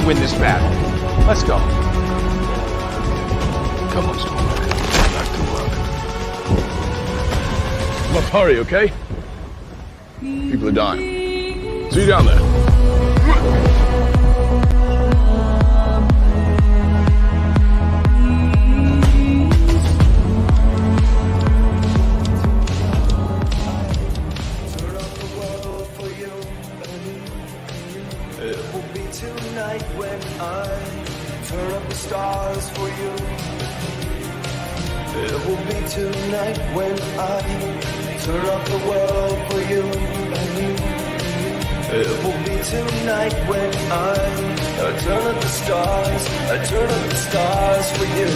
to win this battle. Let's go. Come on, Stormlight. Back to work. Look, hurry, okay? People are dying. See you down there. Tonight when I turn up the stars for you. It will be tonight when I turn up the world for you. It will be tonight when I turn up the stars. I turn up the stars for you.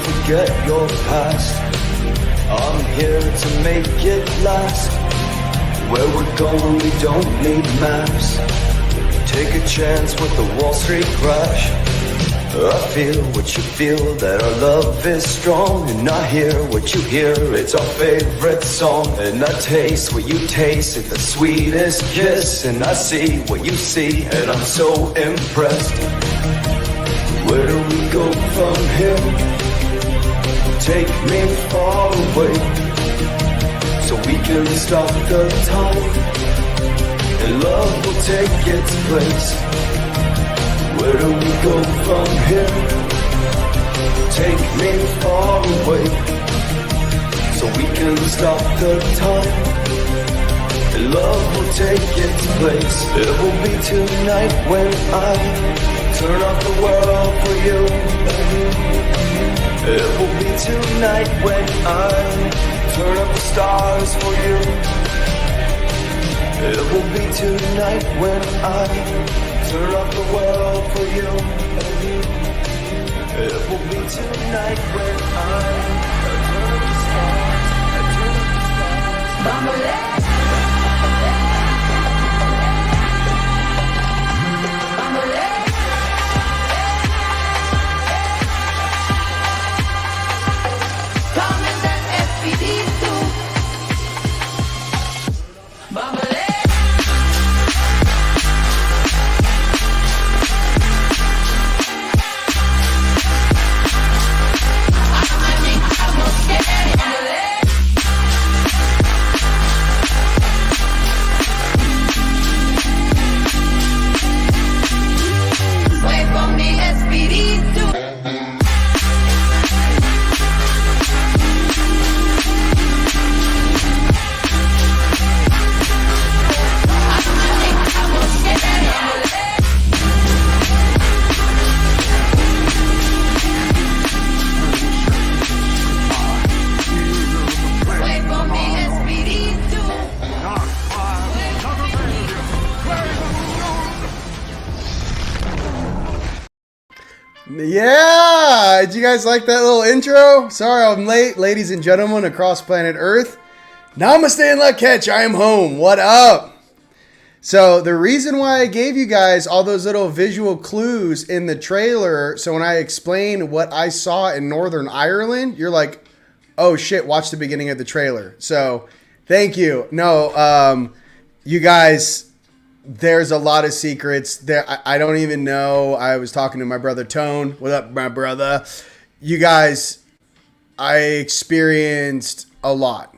Forget your past. I'm here to make it last. Where we're going, we don't need maps. Take a chance with the Wall Street crash. I feel what you feel, that our love is strong. And I hear what you hear, it's our favorite song. And I taste what you taste, it's the sweetest kiss. And I see what you see, and I'm so impressed. Where do we go from here? Take me far away, so we can stop the time, and love will take its place. Where do we go from here? Take me far away, so we can stop the time, and love will take its place. It will be tonight when I turn off the world for you. It will be tonight when I turn up the stars for you. It will be tonight when I turn up the world for you. It will be tonight when I turn up the stars. Bambole. Yeah, did you guys like that little intro? Sorry I'm late, ladies and gentlemen across planet Earth. Namaste and Lak'ech, I am home. What up? So the reason why I gave you guys all those little visual clues in the trailer, so when I explain what I saw in Northern Ireland, you're like, oh shit, watch the beginning of the trailer. So thank you. No, you guys... There's a lot of secrets there. I don't even know. I was talking to my brother Tone. What up, my brother? You guys, I experienced a lot.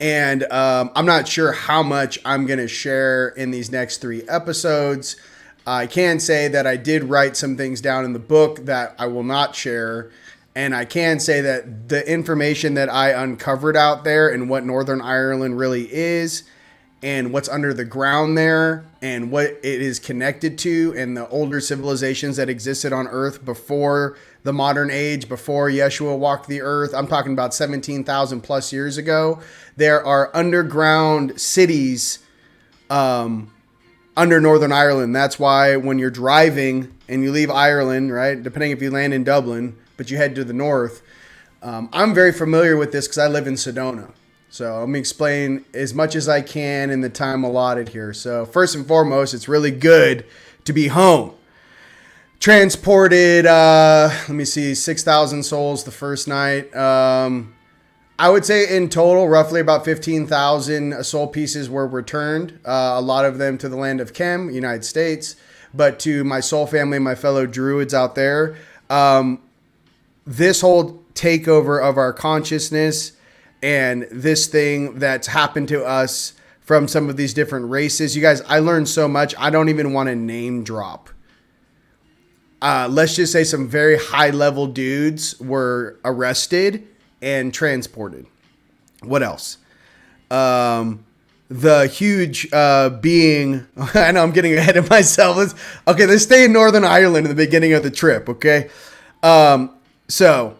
And I'm not sure how much I'm going to share in these next 3 episodes. I can say that I did write some things down in the book that I will not share. And I can say that the information that I uncovered out there and what Northern Ireland really is, and what's under the ground there, and what it is connected to, and the older civilizations that existed on Earth before the modern age, before Yeshua walked the earth. I'm talking about 17,000 plus years ago. There are underground cities under Northern Ireland. That's why when you're driving and you leave Ireland, right, depending if you land in Dublin, but you head to the north, I'm very familiar with this because I live in Sedona. So let me explain as much as I can in the time allotted here. So first and foremost, it's really good to be home. transported, let me see, 6,000 souls the first night. I would say in total, roughly about 15,000 soul pieces were returned. A lot of them to the land of Kem, United States, but to my soul family, my fellow druids out there. This whole takeover of our consciousness and this thing that's happened to us from some of these different races. You guys, I learned so much. I don't even want to name drop. Let's just say some very high level dudes were arrested and transported. What else? The huge being, I know I'm getting ahead of myself. Let's stay in Northern Ireland in the beginning of the trip, okay? So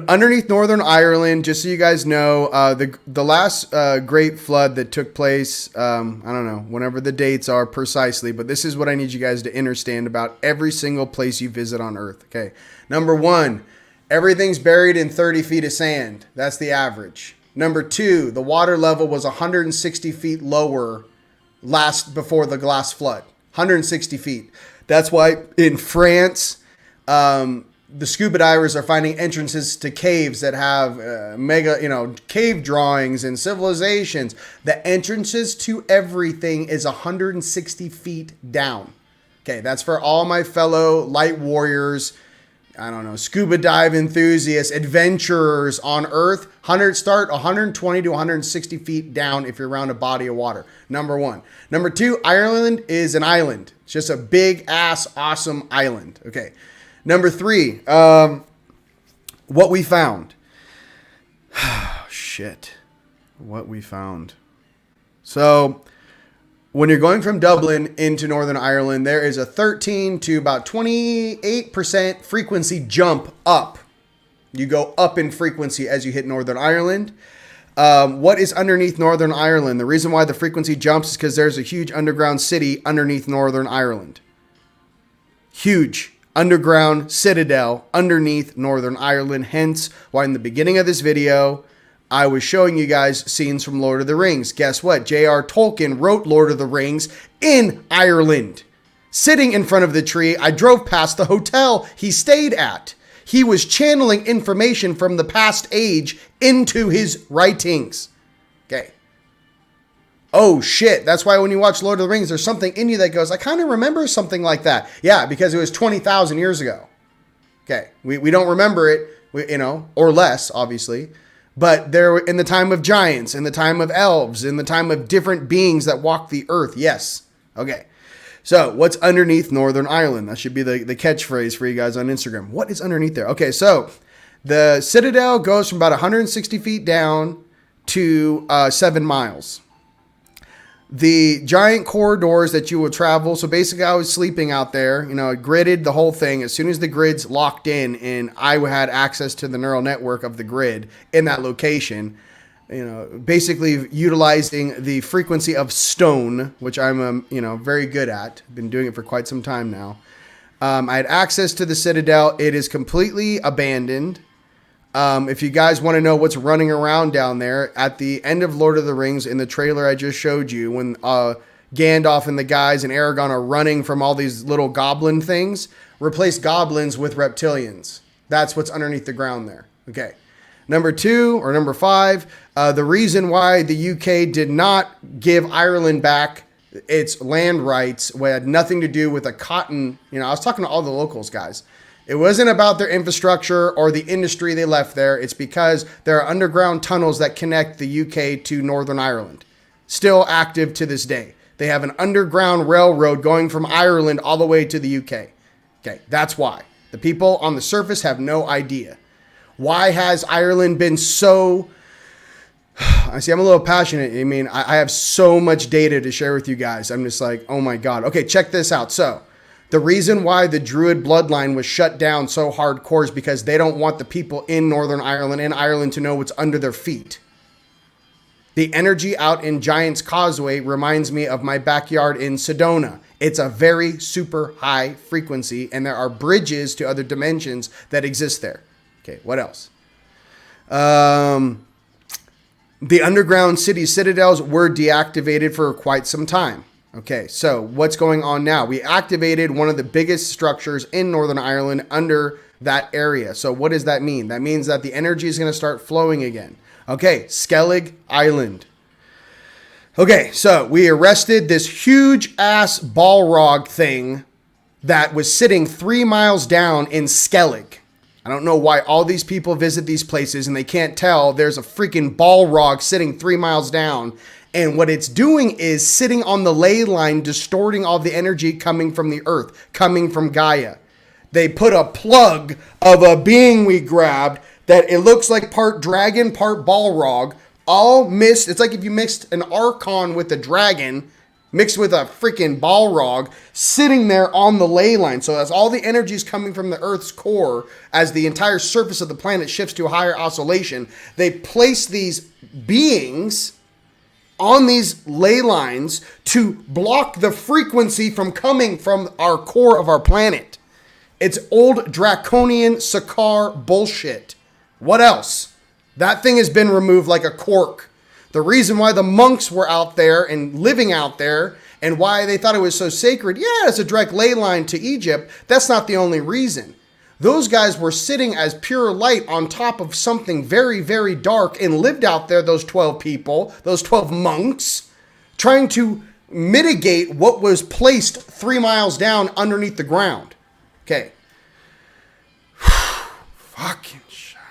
underneath Northern Ireland, just so you guys know, the last great flood that took place, I don't know, whenever the dates are precisely, but this is what I need you guys to understand about every single place you visit on Earth, okay? Number one, everything's buried in 30 feet of sand. That's the average. Number two, the water level was 160 feet lower before the last flood. 160 feet. That's why in France, the scuba divers are finding entrances to caves that have cave drawings and civilizations. The entrances to everything is 160 feet down. Okay, that's for all my fellow light warriors, I don't know, scuba dive enthusiasts, adventurers on Earth. Start 120 to 160 feet down if you're around a body of water. Number one. Number two, Ireland is an island. It's just a big ass awesome island. Okay. Number three, what we found. Shit. What we found. So when you're going from Dublin into Northern Ireland, there is a 13 to about 28% frequency jump up. You go up in frequency as you hit Northern Ireland. What is underneath Northern Ireland? The reason why the frequency jumps is because there's a huge underground city underneath Northern Ireland. Huge underground citadel underneath Northern Ireland. Hence why in the beginning of this video, I was showing you guys scenes from Lord of the Rings. Guess what? J.R. Tolkien wrote Lord of the Rings in Ireland. Sitting in front of the tree, I drove past the hotel he stayed at. He was channeling information from the past age into his writings. Okay. Oh shit. That's why when you watch Lord of the Rings, there's something in you that goes, I kind of remember something like that. Yeah, because it was 20,000 years ago. Okay. We don't remember it, or less, obviously. But there, in the time of giants, in the time of elves, in the time of different beings that walk the earth. Yes. Okay. So what's underneath Northern Ireland? That should be the catchphrase for you guys on Instagram. What is underneath there? Okay. So the citadel goes from about 160 feet down to 7 miles. The giant corridors that you will travel. So basically I was sleeping out there, gridded the whole thing. As soon as the grid's locked in and I had access to the neural network of the grid in that location, basically utilizing the frequency of stone, which I'm, very good at. Been doing it for quite some time now. I had access to the citadel. It is completely abandoned. If you guys want to know what's running around down there, at the end of Lord of the Rings in the trailer I just showed you, when Gandalf and the guys and Aragorn are running from all these little goblin things, replace goblins with reptilians. That's what's underneath the ground there. Okay. Number 5, the reason why the UK did not give Ireland back its land rights had nothing to do with a cotton, I was talking to all the locals, guys. It wasn't about their infrastructure or the industry they left there. It's because there are underground tunnels that connect the UK to Northern Ireland. Still active to this day. They have an underground railroad going from Ireland all the way to the UK. Okay, that's why. The people on the surface have no idea. Why has Ireland been so... I see, I'm a little passionate. I have so much data to share with you guys. I'm just like, oh my God. Okay, check this out. So... the reason why the Druid bloodline was shut down so hardcore is because they don't want the people in Northern Ireland and Ireland to know what's under their feet. The energy out in Giant's Causeway reminds me of my backyard in Sedona. It's a very super high frequency, and there are bridges to other dimensions that exist there. Okay, what else? The underground city citadels were deactivated for quite some time. Okay, so what's going on now? We activated one of the biggest structures in Northern Ireland under that area. So what does that mean? That means that the energy is going to start flowing again. Okay, Skellig Island. Okay, so we arrested this huge ass Balrog thing that was sitting 3 miles down in Skellig. I don't know why all these people visit these places and they can't tell there's a freaking Balrog sitting 3 miles down. And what it's doing is sitting on the ley line, distorting all the energy coming from the earth, coming from Gaia. They put a plug of a being we grabbed that it looks like part dragon, part Balrog, all mixed. It's like if you mixed an Archon with a dragon, mixed with a freaking Balrog, sitting there on the ley line. So as all the energy is coming from the Earth's core, as the entire surface of the planet shifts to a higher oscillation, they place these beings on these ley lines to block the frequency from coming from our core of our planet. It's old draconian Sakar bullshit. What else? That thing has been removed like a cork. The reason why the monks were out there and living out there and why they thought it was so sacred, yeah, it's a direct ley line to Egypt. That's not the only reason. Those guys were sitting as pure light on top of something very, very dark and lived out there, those 12 people, those 12 monks, trying to mitigate what was placed 3 miles down underneath the ground. Okay. Fucking shit.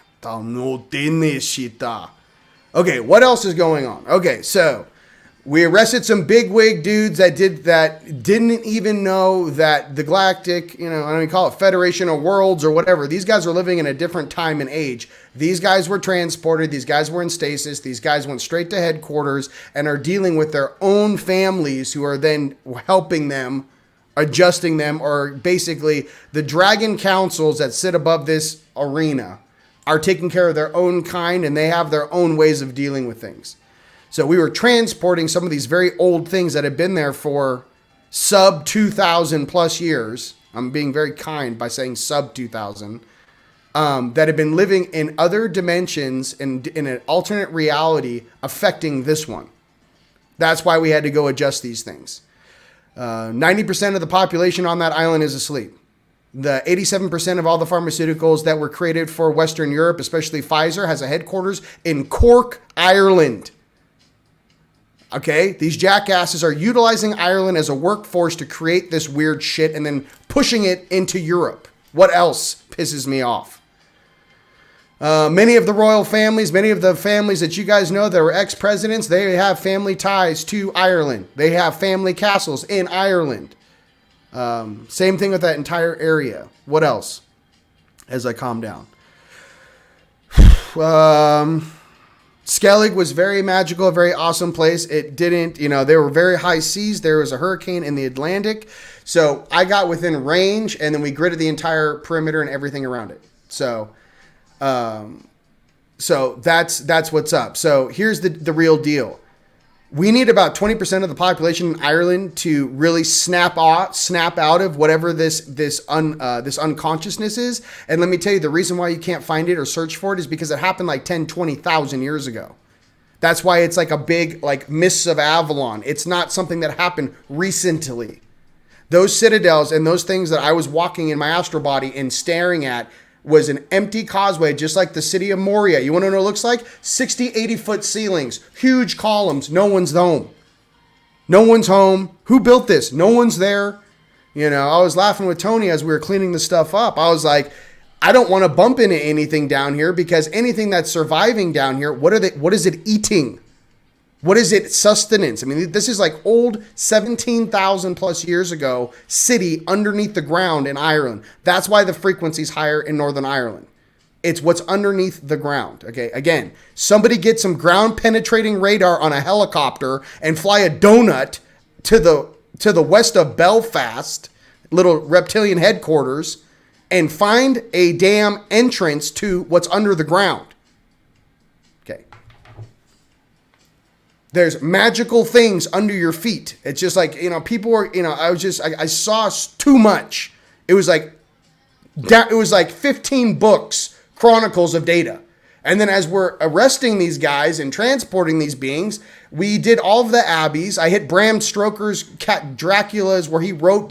Okay, what else is going on? Okay, so we arrested some bigwig dudes that didn't even know that the galactic, I don't even call it Federation of Worlds or whatever. These guys are living in a different time and age. These guys were transported. These guys were in stasis. These guys went straight to headquarters and are dealing with their own families who are then helping them, adjusting them, or basically the dragon councils that sit above this arena are taking care of their own kind and they have their own ways of dealing with things. So we were transporting some of these very old things that have been there for sub 2,000 plus years. I'm being very kind by saying sub 2,000. That have been living in other dimensions and in an alternate reality affecting this one. That's why we had to go adjust these things. 90% of the population on that island is asleep. The 87% of all the pharmaceuticals that were created for Western Europe, especially Pfizer, has a headquarters in Cork, Ireland. Okay, these jackasses are utilizing Ireland as a workforce to create this weird shit and then pushing it into Europe. What else pisses me off? Many of the royal families, many of the families that you guys know that were ex-presidents, they have family ties to Ireland. They have family castles in Ireland. Same thing with that entire area. What else? As I calm down. Skellig was very magical, a very awesome place. It didn't, there were very high seas. There was a hurricane in the Atlantic. So I got within range and then we gridded the entire perimeter and everything around it. So that's what's up. So here's the real deal. We need about 20% of the population in Ireland to really snap out of whatever this unconsciousness is. And let me tell you, the reason why you can't find it or search for it is because it happened like 10, 20,000 years ago. That's why it's like a big, like mists of Avalon. It's not something that happened recently. Those citadels and those things that I was walking in my astral body and staring at was an empty causeway, just like the city of Moria. You want to know what it looks like? 60, 80-foot ceilings, huge columns. No one's home. No one's home. Who built this? No one's there. I was laughing with Tony as we were cleaning the stuff up. I was like, I don't want to bump into anything down here because anything that's surviving down here, what is it eating? What is it sustenance? I mean, this is like old 17,000 plus years ago city underneath the ground in Ireland. That's why the frequency's higher in Northern Ireland. It's what's underneath the ground. Okay. Again, somebody get some ground penetrating radar on a helicopter and fly a donut to the west of Belfast, little reptilian headquarters, and find a damn entrance to what's under the ground. Okay. There's magical things under your feet. It's just like, people were, I saw too much. It was like 15 books, chronicles of data. And then as we're arresting these guys and transporting these beings, we did all of the abbeys. I hit Bram Stoker's Dracula's, where he wrote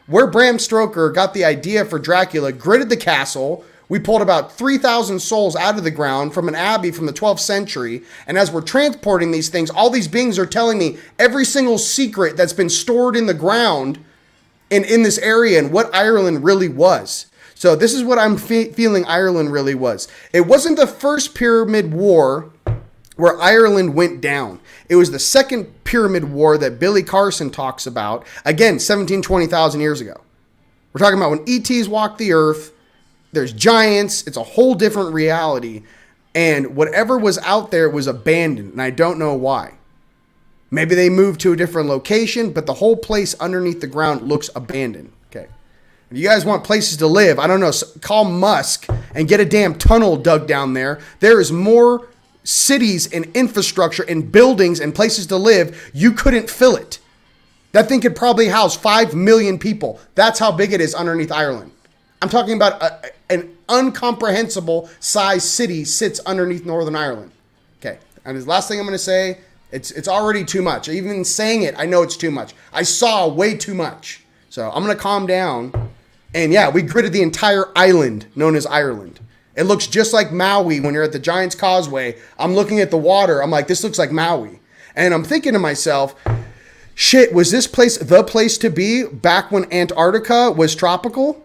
where Bram Stoker got the idea for Dracula, gridded the castle. We pulled about 3,000 souls out of the ground from an abbey from the 12th century. And as we're transporting these things, all these beings are telling me every single secret that's been stored in the ground in this area and what Ireland really was. So this is what I'm feeling Ireland really was. It wasn't the first Pyramid War where Ireland went down. It was the second Pyramid War that Billy Carson talks about. Again, 20,000 years ago. We're talking about when ETs walked the earth. There's giants. It's a whole different reality. And whatever was out there was abandoned. And I don't know why. Maybe they moved to a different location, but the whole place underneath the ground looks abandoned. Okay. If you guys want places to live, I don't know, call Musk and get a damn tunnel dug down there. There is more cities and infrastructure and buildings and places to live. You couldn't fill it. That thing could probably house 5 million people. That's how big it is underneath Ireland. I'm talking about an incomprehensible size city sits underneath Northern Ireland. Okay. And the last thing I'm going to say, it's already too much. Even saying it, I know it's too much. I saw way too much. So I'm going to calm down. And yeah, we gridded the entire island known as Ireland. It looks just like Maui when you're at the Giant's Causeway. I'm looking at the water. I'm like, this looks like Maui. And I'm thinking to myself, shit, was this place the place to be back when Antarctica was tropical?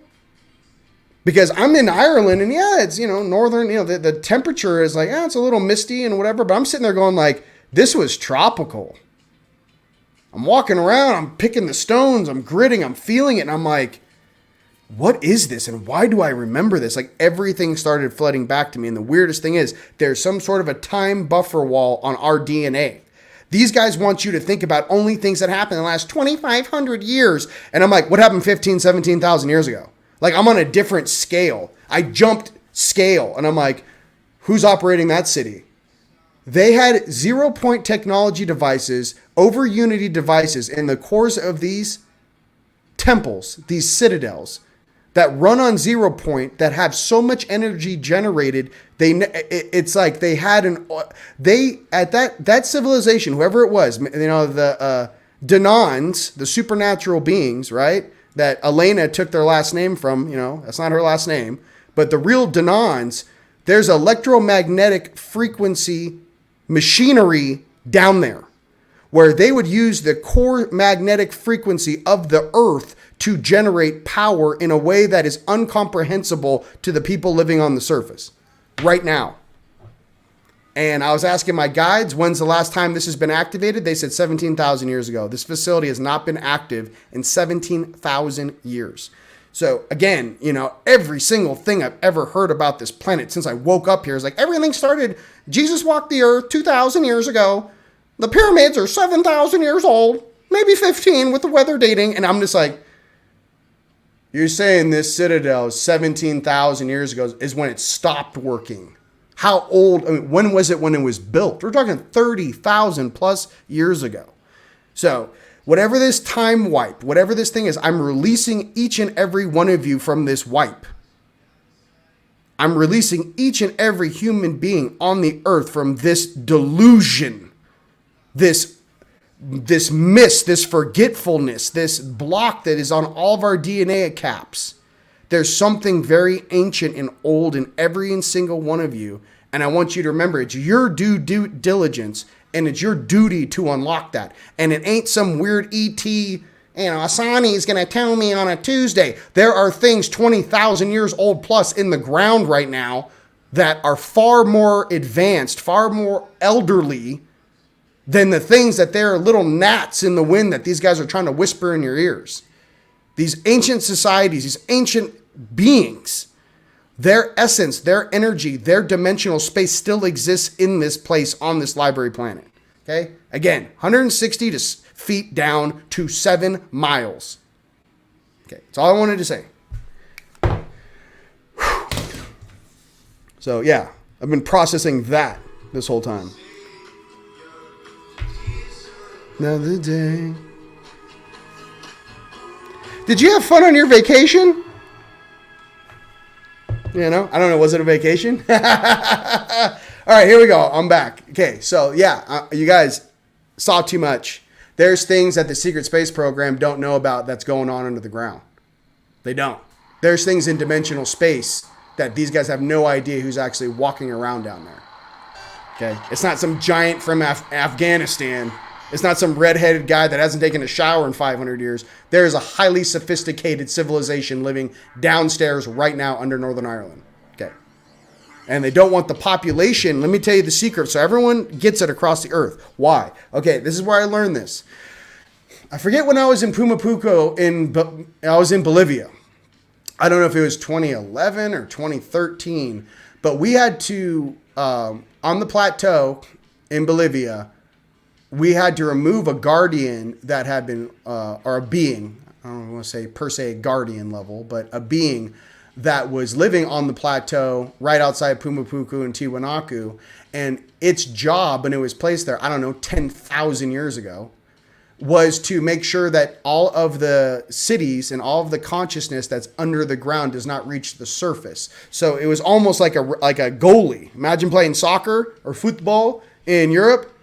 Because I'm in Ireland and yeah, it's, northern, the temperature is like, it's a little misty and whatever. But I'm sitting there going like, this was tropical. I'm walking around, I'm picking the stones, I'm gridding, I'm feeling it. And I'm like, what is this? And why do I remember this? Like everything started flooding back to me. And the weirdest thing is there's some sort of a time buffer wall on our DNA. These guys want you to think about only things that happened in the last 2,500 years. And I'm like, what happened 15, 17,000 years ago? Like I'm on a different scale. I jumped scale. And I'm like, who's operating that city? They had 0-point technology devices over Unity devices in the cores of these temples, these citadels that run on 0-point that have so much energy generated. It's like they had at that civilization, whoever it was, the Danons, the supernatural beings, right? That Elena took their last name from, that's not her last name, but the real Danons, there's electromagnetic frequency machinery down there where they would use the core magnetic frequency of the earth to generate power in a way that is incomprehensible to the people living on the surface right now. And I was asking my guides, when's the last time this has been activated? They said 17,000 years ago. This facility has not been active in 17,000 years. So again, every single thing I've ever heard about this planet since I woke up here is like everything started, Jesus walked the earth 2,000 years ago. The pyramids are 7,000 years old, maybe 15 with the weather dating. And I'm just like, you're saying this citadel 17,000 years ago is when it stopped working. How old, when was it when it was built? We're talking 30,000 plus years ago. So whatever this time wipe, whatever this thing is, I'm releasing each and every one of you from this wipe. I'm releasing each and every human being on the earth from this delusion, this mist, this forgetfulness, this block that is on all of our DNA caps. There's something very ancient and old in every and single one of you. And I want you to remember, it's your due diligence and it's your duty to unlock that. And it ain't some weird ET, Asani's going to tell me on a Tuesday. There are things 20,000 years old plus in the ground right now that are far more advanced, far more elderly than the things that they're little gnats in the wind that these guys are trying to whisper in your ears. These ancient societies, these ancient beings, their essence, their energy, their dimensional space still exists in this place on this library planet. Okay? Again, 160 feet down to 7 miles. Okay, that's all I wanted to say. So yeah, I've been processing that this whole time. Another day. Did you have fun on your vacation? You know, I don't know. Was it a vacation? All right, here we go. I'm back. Okay, so yeah, you guys saw too much. There's things that the secret space program don't know about that's going on under the ground. They don't. There's things in dimensional space that these guys have no idea who's actually walking around down there. Okay, it's not some giant from Afghanistan. It's not some redheaded guy that hasn't taken a shower in 500 years. There is a highly sophisticated civilization living downstairs right now under Northern Ireland. Okay. And they don't want the population. Let me tell you the secret so everyone gets it across the earth. Why? Okay, this is where I learned this. I forget when I was in Pumapuco, I was in Bolivia. I don't know if it was 2011 or 2013, but we had to, on the plateau in Bolivia, we had to remove a guardian that had been, or a being, I don't want to say per se guardian level, but a being that was living on the plateau right outside Pumapuku and Tiwanaku. And its job, when it was placed there, I don't know, 10,000 years ago, was to make sure that all of the cities and all of the consciousness that's under the ground does not reach the surface. So it was almost like a goalie. Imagine playing soccer or football in Europe.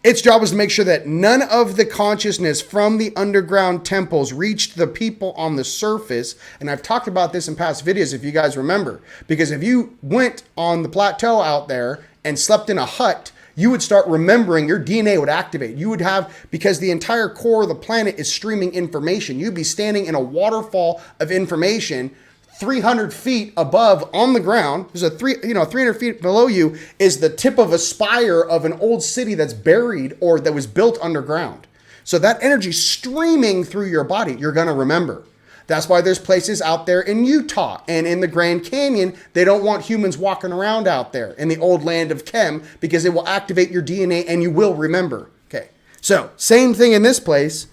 Its job was to make sure that none of the consciousness from the underground temples reached the people on the surface. And I've talked about this in past videos, if you guys remember. Because if you went on the plateau out there and slept in a hut, you would start remembering, your DNA would activate. You would have, because the entire core of the planet is streaming information. You'd be standing in a waterfall of information 300 feet above on the ground. There's a 300 feet below you is the tip of a spire of an old city that's buried or that was built underground. So that energy streaming through your body, you're going to remember. That's why there's places out there in Utah and in the Grand Canyon. They don't want humans walking around out there in the old land of Chem because it will activate your DNA and you will remember. Okay. So same thing in this place.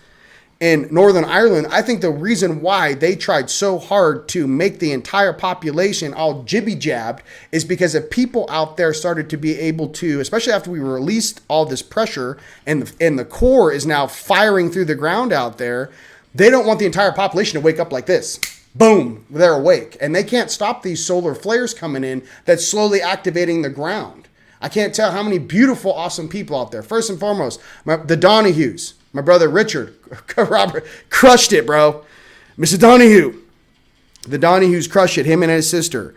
In Northern Ireland, I think the reason why they tried so hard to make the entire population all jibby-jabbed is because if people out there started to be able to, especially after we released all this pressure and the core is now firing through the ground out there, they don't want the entire population to wake up like this. Boom, they're awake. And they can't stop these solar flares coming in that's slowly activating the ground. I can't tell how many beautiful, awesome people out there. First and foremost, the Donahues. My brother Richard, Robert, crushed it, bro. Mr. Donahue. The Donahues crushed it, him and his sister.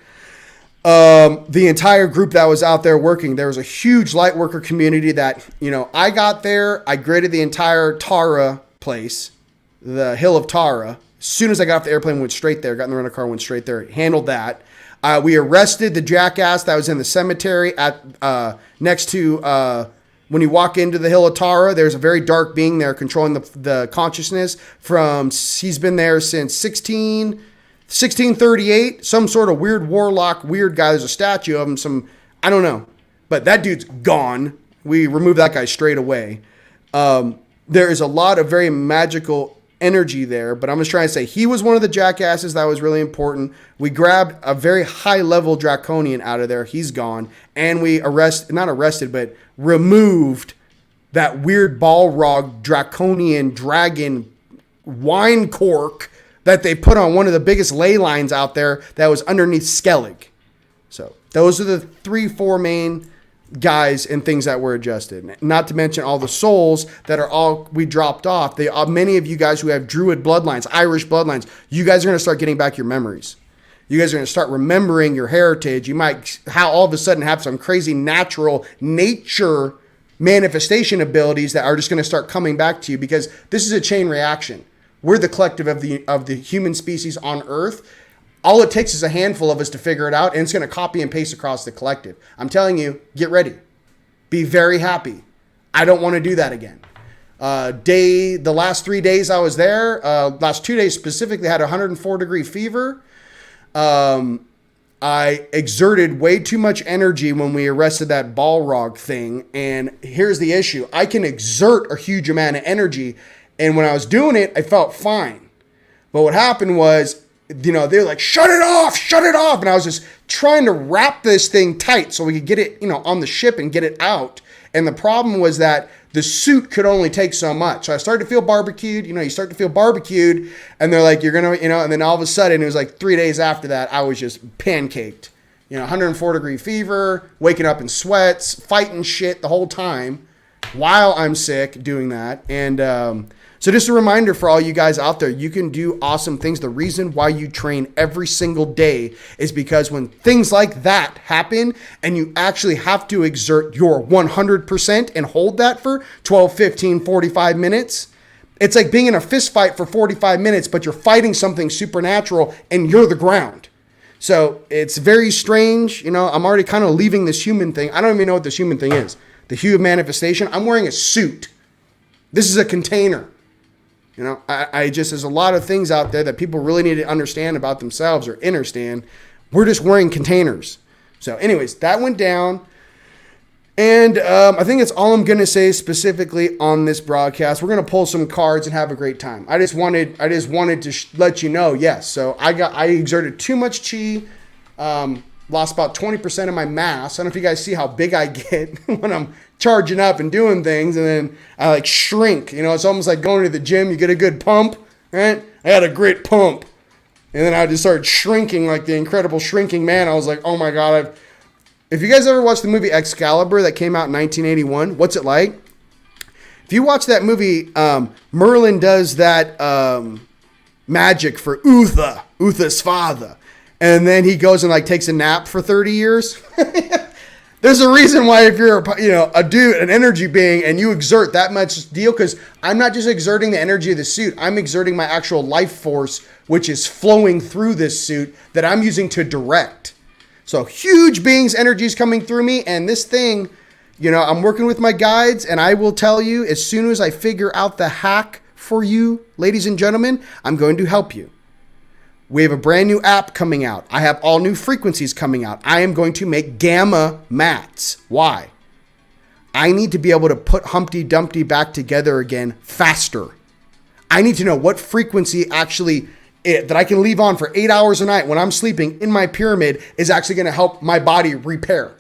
The entire group that was out there working, there was a huge light worker community that, I got there, I graded the entire Tara place, the hill of Tara. As soon as I got off the airplane, went straight there, got in the rental car, went straight there, handled that. We arrested the jackass that was in the cemetery at next to... when you walk into the hill of Tara, there's a very dark being there controlling the consciousness he's been there since 1638, some sort of weird warlock, weird guy. There's a statue of him, I don't know, but that dude's gone. We removed that guy straight away. There is a lot of very magical energy there, but I'm just trying to say he was one of the jackasses that was really important. We grabbed a very high level draconian out of there. He's gone. And we removed that weird Balrog draconian dragon wine cork that they put on one of the biggest ley lines out there that was underneath Skellig. So those are the 3-4 main guys and things that were adjusted. Not to mention all the souls that are all we dropped off. Many of you guys who have Druid bloodlines, Irish bloodlines, you guys are going to start getting back your memories. You guys are going to start remembering your heritage. You might all of a sudden have some crazy natural nature manifestation abilities that are just going to start coming back to you because this is a chain reaction. We're the collective of the human species on Earth. All it takes is a handful of us to figure it out, and it's going to copy and paste across the collective. I'm telling you, get ready. Be very happy. I don't want to do that again. The last 3 days I was there, last 2 days specifically, had a 104-degree fever. I exerted way too much energy when we arrested that Balrog thing. And here's the issue. I can exert a huge amount of energy. And when I was doing it, I felt fine. But what happened was, they're like, shut it off. And I was just trying to wrap this thing tight so we could get it, on the ship and get it out. And the problem was that the suit could only take so much. So I started to feel barbecued. You start to feel barbecued, and they're like, you're going to, and then all of a sudden, it was like 3 days after that, I was just pancaked. 104-degree fever, waking up in sweats, fighting shit the whole time while I'm sick doing that. And so just a reminder for all you guys out there, you can do awesome things. The reason why you train every single day is because when things like that happen and you actually have to exert your 100% and hold that for 12, 15, 45 minutes, it's like being in a fist fight for 45 minutes, but you're fighting something supernatural and you're the ground. So it's very strange. I'm already kind of leaving this human thing. I don't even know what this human thing is. The hue of manifestation. I'm wearing a suit. This is a container. I just, there's a lot of things out there that people really need to understand about themselves or understand. We're just wearing containers. So anyways, that went down. And I think that's all I'm going to say specifically on this broadcast. We're going to pull some cards and have a great time. I just wanted to let you know, yes. So I exerted too much chi, lost about 20% of my mass. I don't know if you guys see how big I get when I'm charging up and doing things, and then I like shrink. It's almost like going to the gym. You get a good pump, right? I had a great pump, and then I just started shrinking like the Incredible Shrinking Man. I was like, oh my God, if you guys ever watched the movie Excalibur that came out in 1981, what's it like? If you watch that movie, Merlin does that magic for Uther's father. And then he goes and like takes a nap for 30 years. There's a reason why if you're a dude, an energy being, and you exert that much deal, because I'm not just exerting the energy of the suit. I'm exerting my actual life force, which is flowing through this suit that I'm using to direct. So huge beings, energies coming through me. And this thing, I'm working with my guides, and I will tell you as soon as I figure out the hack for you, ladies and gentlemen, I'm going to help you. We have a brand new app coming out. I have all new frequencies coming out. I am going to make gamma mats. Why? I need to be able to put Humpty Dumpty back together again faster. I need to know what frequency that I can leave on for 8 hours a night when I'm sleeping in my pyramid is actually going to help my body repair.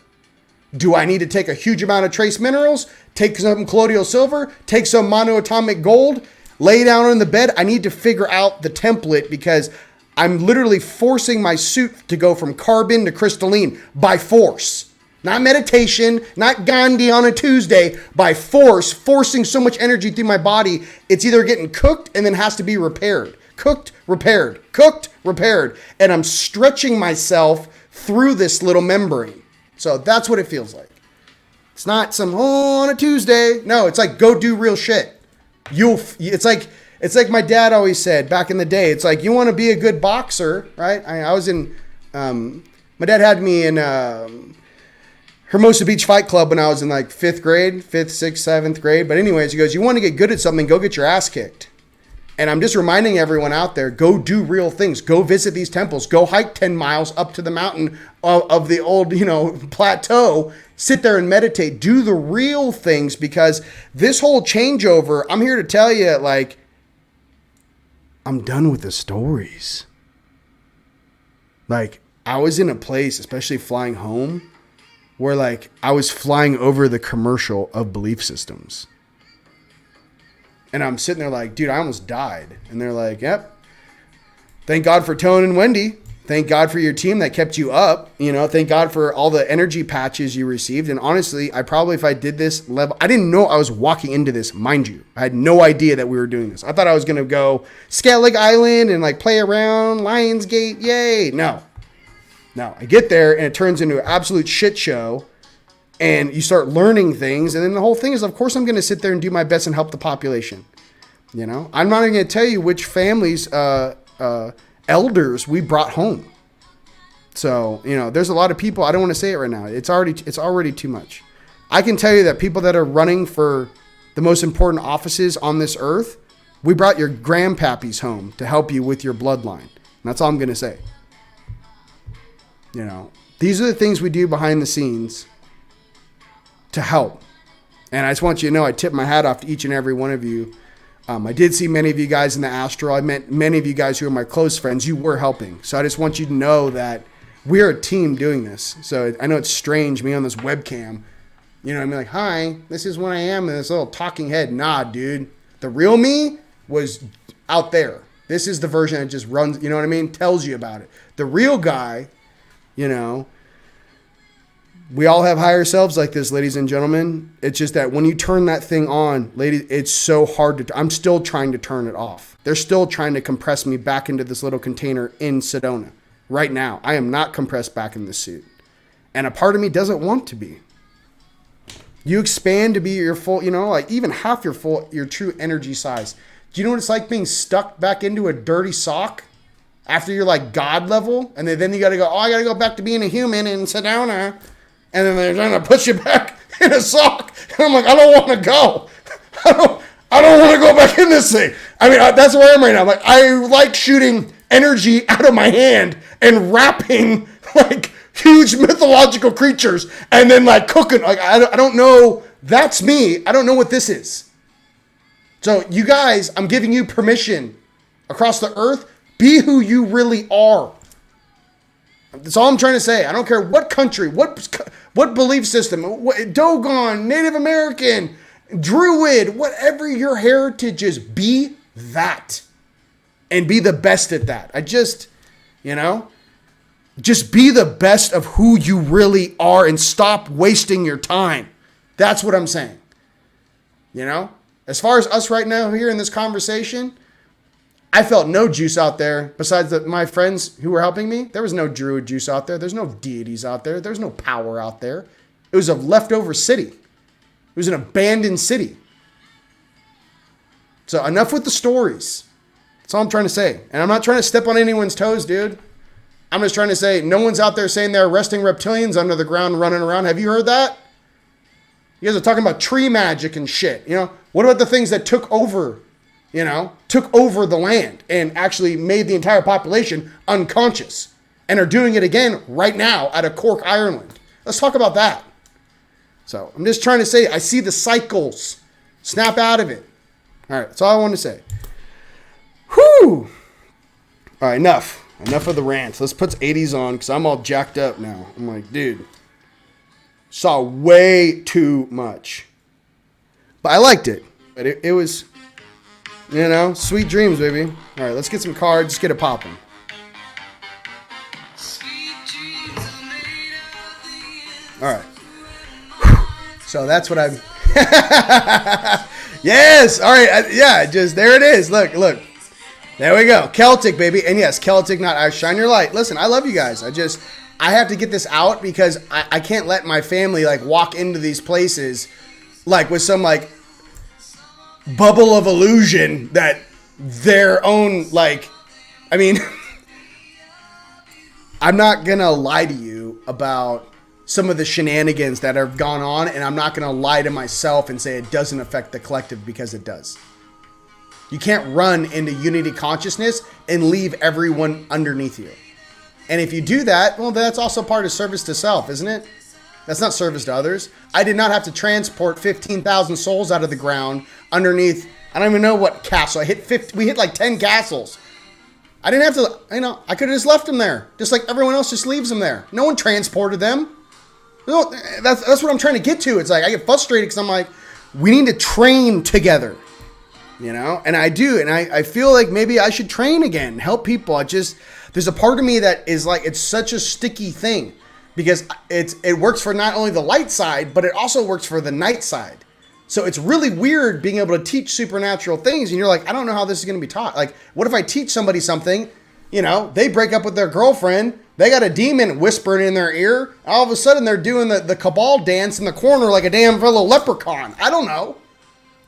Do I need to take a huge amount of trace minerals, take some colloidal silver, take some monoatomic gold, lay down on the bed? I need to figure out the template, because I'm literally forcing my suit to go from carbon to crystalline by force. Not meditation, not Gandhi on a Tuesday, by force, forcing so much energy through my body. It's either getting cooked and then has to be repaired. Cooked, repaired, cooked, repaired. And I'm stretching myself through this little membrane. So that's what it feels like. It's not some, on a Tuesday. No, it's like, go do real shit. It's like my dad always said back in the day. It's like, you want to be a good boxer, right? I was in, my dad had me in Hermosa Beach Fight Club when I was in like 5th grade, 5th, 6th, 7th grade. But anyways, he goes, you want to get good at something, go get your ass kicked. And I'm just reminding everyone out there, go do real things. Go visit these temples. Go hike 10 miles up to the mountain of the old, plateau. Sit there and meditate. Do the real things, because this whole changeover, I'm here to tell you, like, I'm done with the stories. Like, I was in a place, especially flying home, where like I was flying over the commercial of belief systems. And I'm sitting there like, dude, I almost died. And they're like, yep. Thank God for Tone and Wendy. Thank God for your team that kept you up. Thank God for all the energy patches you received. And honestly, I probably, if I did this level, I didn't know I was walking into this, mind you. I had no idea that we were doing this. I thought I was going to go Skellig Island and like play around, Lionsgate, yay. No, I get there and it turns into an absolute shit show. And you start learning things. And then the whole thing is, of course, I'm going to sit there and do my best and help the population. I'm not even going to tell you which families, elders we brought home. So, there's a lot of people. I don't want to say it right now. It's already too much. I can tell you that people that are running for the most important offices on this earth, we brought your grandpappies home to help you with your bloodline. And that's all I'm going to say. These are the things we do behind the scenes to help. And I just want you to know, I tip my hat off to each and every one of you. I did see many of you guys in the astral. I met many of you guys who are my close friends. You were helping. So I just want you to know that we're a team doing this. So I know it's strange, me on this webcam, You know what I mean? Like, hi, this is what I am, and this little talking head. Nah, dude. The real me was out there. This is the version that just runs, you know what I mean? Tells you about it. The real guy, you know, we all have higher selves like this, ladies and gentlemen. It's just that when you turn that thing on, ladies, it's so hard to, I'm still trying to turn it off. They're still trying to compress me back into this little container in Sedona. Right now, I am not compressed back in this suit. And a part of me doesn't want to be. You expand to be your full, you know, like even half your true energy size. Do you know what it's like being stuck back into a dirty sock after you're like God level? And then you got to go, oh, I got to go back to being a human in Sedona. And then they're trying to push you back in a sock. And I'm like, I don't want to go. I don't want to go back in this thing. I mean, that's where I am right now. Like, I like shooting energy out of my hand and wrapping like huge mythological creatures and then like cooking. Like, I don't know. That's me. I don't know what this is. So you guys, I'm giving you permission across the earth. Be who you really are. That's all I'm trying to say. I don't care what country, what belief system, Dogon, Native American, Druid, whatever your heritage is, be that. And be the best at that. Just be the best of who you really are and stop wasting your time. That's what I'm saying. You know? As far as us right now here in this conversation, I felt no juice out there besides my friends who were helping me. There was no druid juice out there. There's no deities out there. There's no power out there. It was a leftover city. It was an abandoned city. So enough with the stories. That's all I'm trying to say. And I'm not trying to step on anyone's toes, dude. I'm just trying to say no one's out there saying they're arresting reptilians under the ground running around. Have you heard that? You guys are talking about tree magic and shit. You know, what about the things that took over the land and actually made the entire population unconscious and are doing it again right now out of Cork, Ireland? Let's talk about that. So I'm just trying to say, I see the cycles. Snap out of it. All right. That's all I want to say. Whew. All right. Enough of the rants. Let's put 80s on because I'm all jacked up now. I'm like, dude, saw way too much. But I liked it. But it was, sweet dreams, baby. All right, let's get some cards. Let's get it popping. All right. So that's what I'm... Yes! All right. There it is. Look. There we go. Celtic, baby. And yes, Celtic, not I. Shine your light. Listen, I love you guys. I have to get this out because I can't let my family, like, walk into these places, like, with some, like, bubble of illusion that their own, like, I mean, I'm not going to lie to you about some of the shenanigans that have gone on, and I'm not going to lie to myself and say it doesn't affect the collective because it does. You can't run into unity consciousness and leave everyone underneath you. And if you do that, well, that's also part of service to self, isn't it? That's not service to others. I did not have to transport 15,000 souls out of the ground underneath, I don't even know what castle. We hit like 10 castles. I didn't have to, I could have just left them there. Just like everyone else just leaves them there. No one transported them. No, that's what I'm trying to get to. It's like, I get frustrated because I'm like, we need to train together. And I do. And I feel like maybe I should train again, help people. There's a part of me that is like, it's such a sticky thing because it works for not only the light side, but it also works for the night side. So it's really weird being able to teach supernatural things. And you're like, I don't know how this is going to be taught. Like, what if I teach somebody something, they break up with their girlfriend. They got a demon whispering in their ear. All of a sudden they're doing the cabal dance in the corner like a damn fellow leprechaun. I don't know.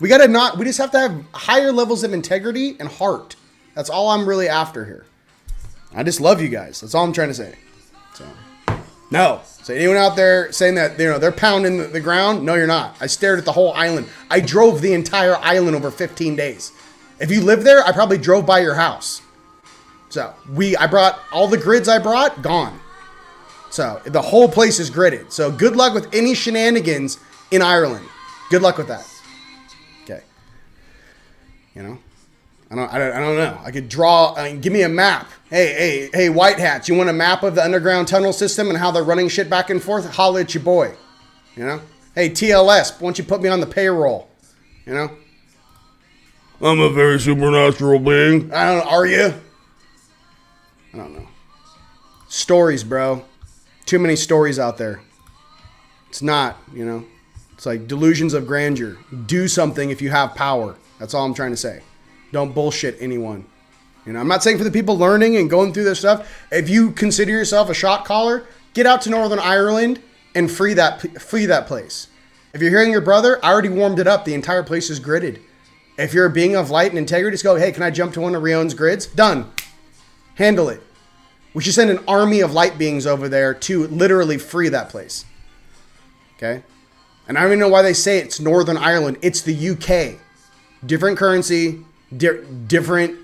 We just have to have higher levels of integrity and heart. That's all I'm really after here. I just love you guys. That's all I'm trying to say. So, no. So anyone out there saying that, they're pounding the ground? No, you're not. I stared at the whole island. I drove the entire island over 15 days. If you live there, I probably drove by your house. So I brought all the grids gone. So the whole place is gridded. So good luck with any shenanigans in Ireland. Good luck with that. Okay. I don't know. I could draw, give me a map. Hey, white hats, you want a map of the underground tunnel system and how they're running shit back and forth? Holla at your boy. Hey, Hey, TLS, why don't you put me on the payroll? You know? I'm a very supernatural being. I don't know. Are you? I don't know. Stories, bro. Too many stories out there. It's not, you know. It's like delusions of grandeur. Do something if you have power. That's all I'm trying to say. Don't bullshit anyone. You know, I'm not saying for the people learning and going through this stuff. If you consider yourself a shot caller, get out to Northern Ireland and free that place. If you're hearing your brother, I already warmed it up. The entire place is gridded. If you're a being of light and integrity, just go, hey, can I jump to one of Rion's grids? Done. Handle it. We should send an army of light beings over there to literally free that place. Okay? And I don't even know why they say it's Northern Ireland. It's the UK. Different currency, different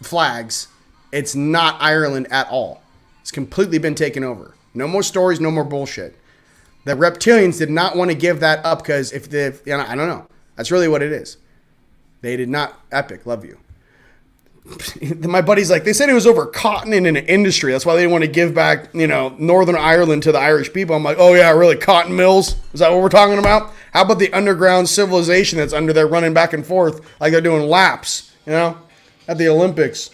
flags. It's not Ireland at all. It's completely been taken over. No more stories, no more bullshit. The reptilians did not want to give that up because I don't know. That's really what it is. They did not. Epic, love you. My buddy's like, they said it was over cotton in an industry. That's why they didn't want to give back, Northern Ireland to the Irish people. I'm like, oh yeah, really? Cotton mills? Is that what we're talking about? How about the underground civilization that's under there running back and forth like they're doing laps, at the Olympics?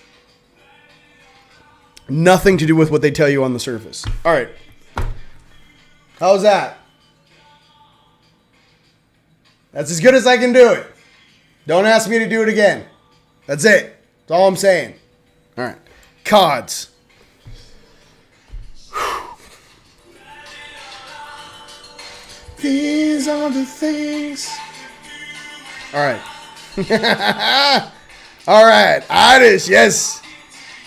Nothing to do with what they tell you on the surface. All right. How's that? That's as good as I can do it. Don't ask me to do it again. That's it. That's all I'm saying. All right. Cards. These are the things. All right. All right. Artist, yes.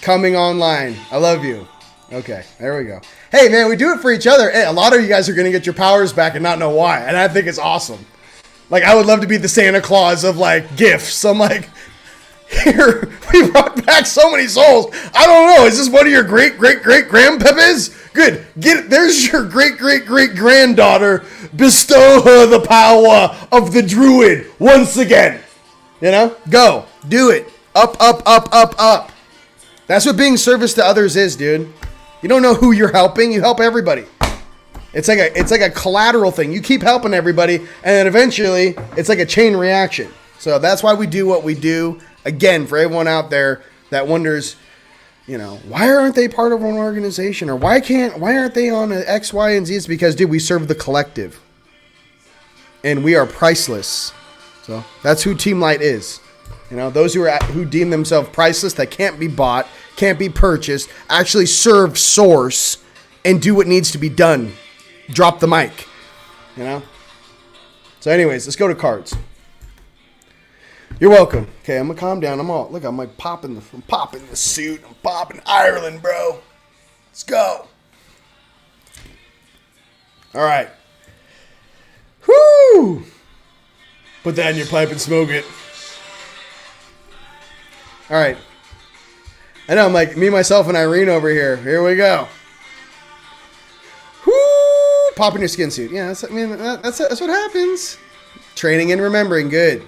Coming online. I love you. Okay. There we go. Hey, man, we do it for each other. Hey, a lot of you guys are going to get your powers back and not know why. And I think it's awesome. Like, I would love to be the Santa Claus of, gifts. I'm like, here, we brought back so many souls. I don't know. Is this one of your great-great-great-grandpeppers? Good. There's your great-great-great-granddaughter. Bestow her the power of the druid once again. Go. Do it. Up, up, up, up, up. That's what being service to others is, dude. You don't know who you're helping. You help everybody. It's like a collateral thing. You keep helping everybody, and then eventually it's like a chain reaction. So that's why we do what we do. Again, for everyone out there that wonders, why aren't they part of an organization? Or why aren't they on a X, Y, and Z? It's because, dude, we serve the collective. And we are priceless. So that's who Team Light is. Those who deem themselves priceless, that can't be bought, can't be purchased, actually serve source and do what needs to be done. Drop the mic. So anyways, let's go to cards. You're welcome. Okay, I'm gonna calm down. I'm popping the suit. I'm popping Ireland, bro. Let's go. All right. Whoo! Put that in your pipe and smoke it. All right. I know, I'm like me, myself, and Irene over here. Here we go. Whoo! Popping your skin suit. Yeah, that's what happens. Training and remembering. Good.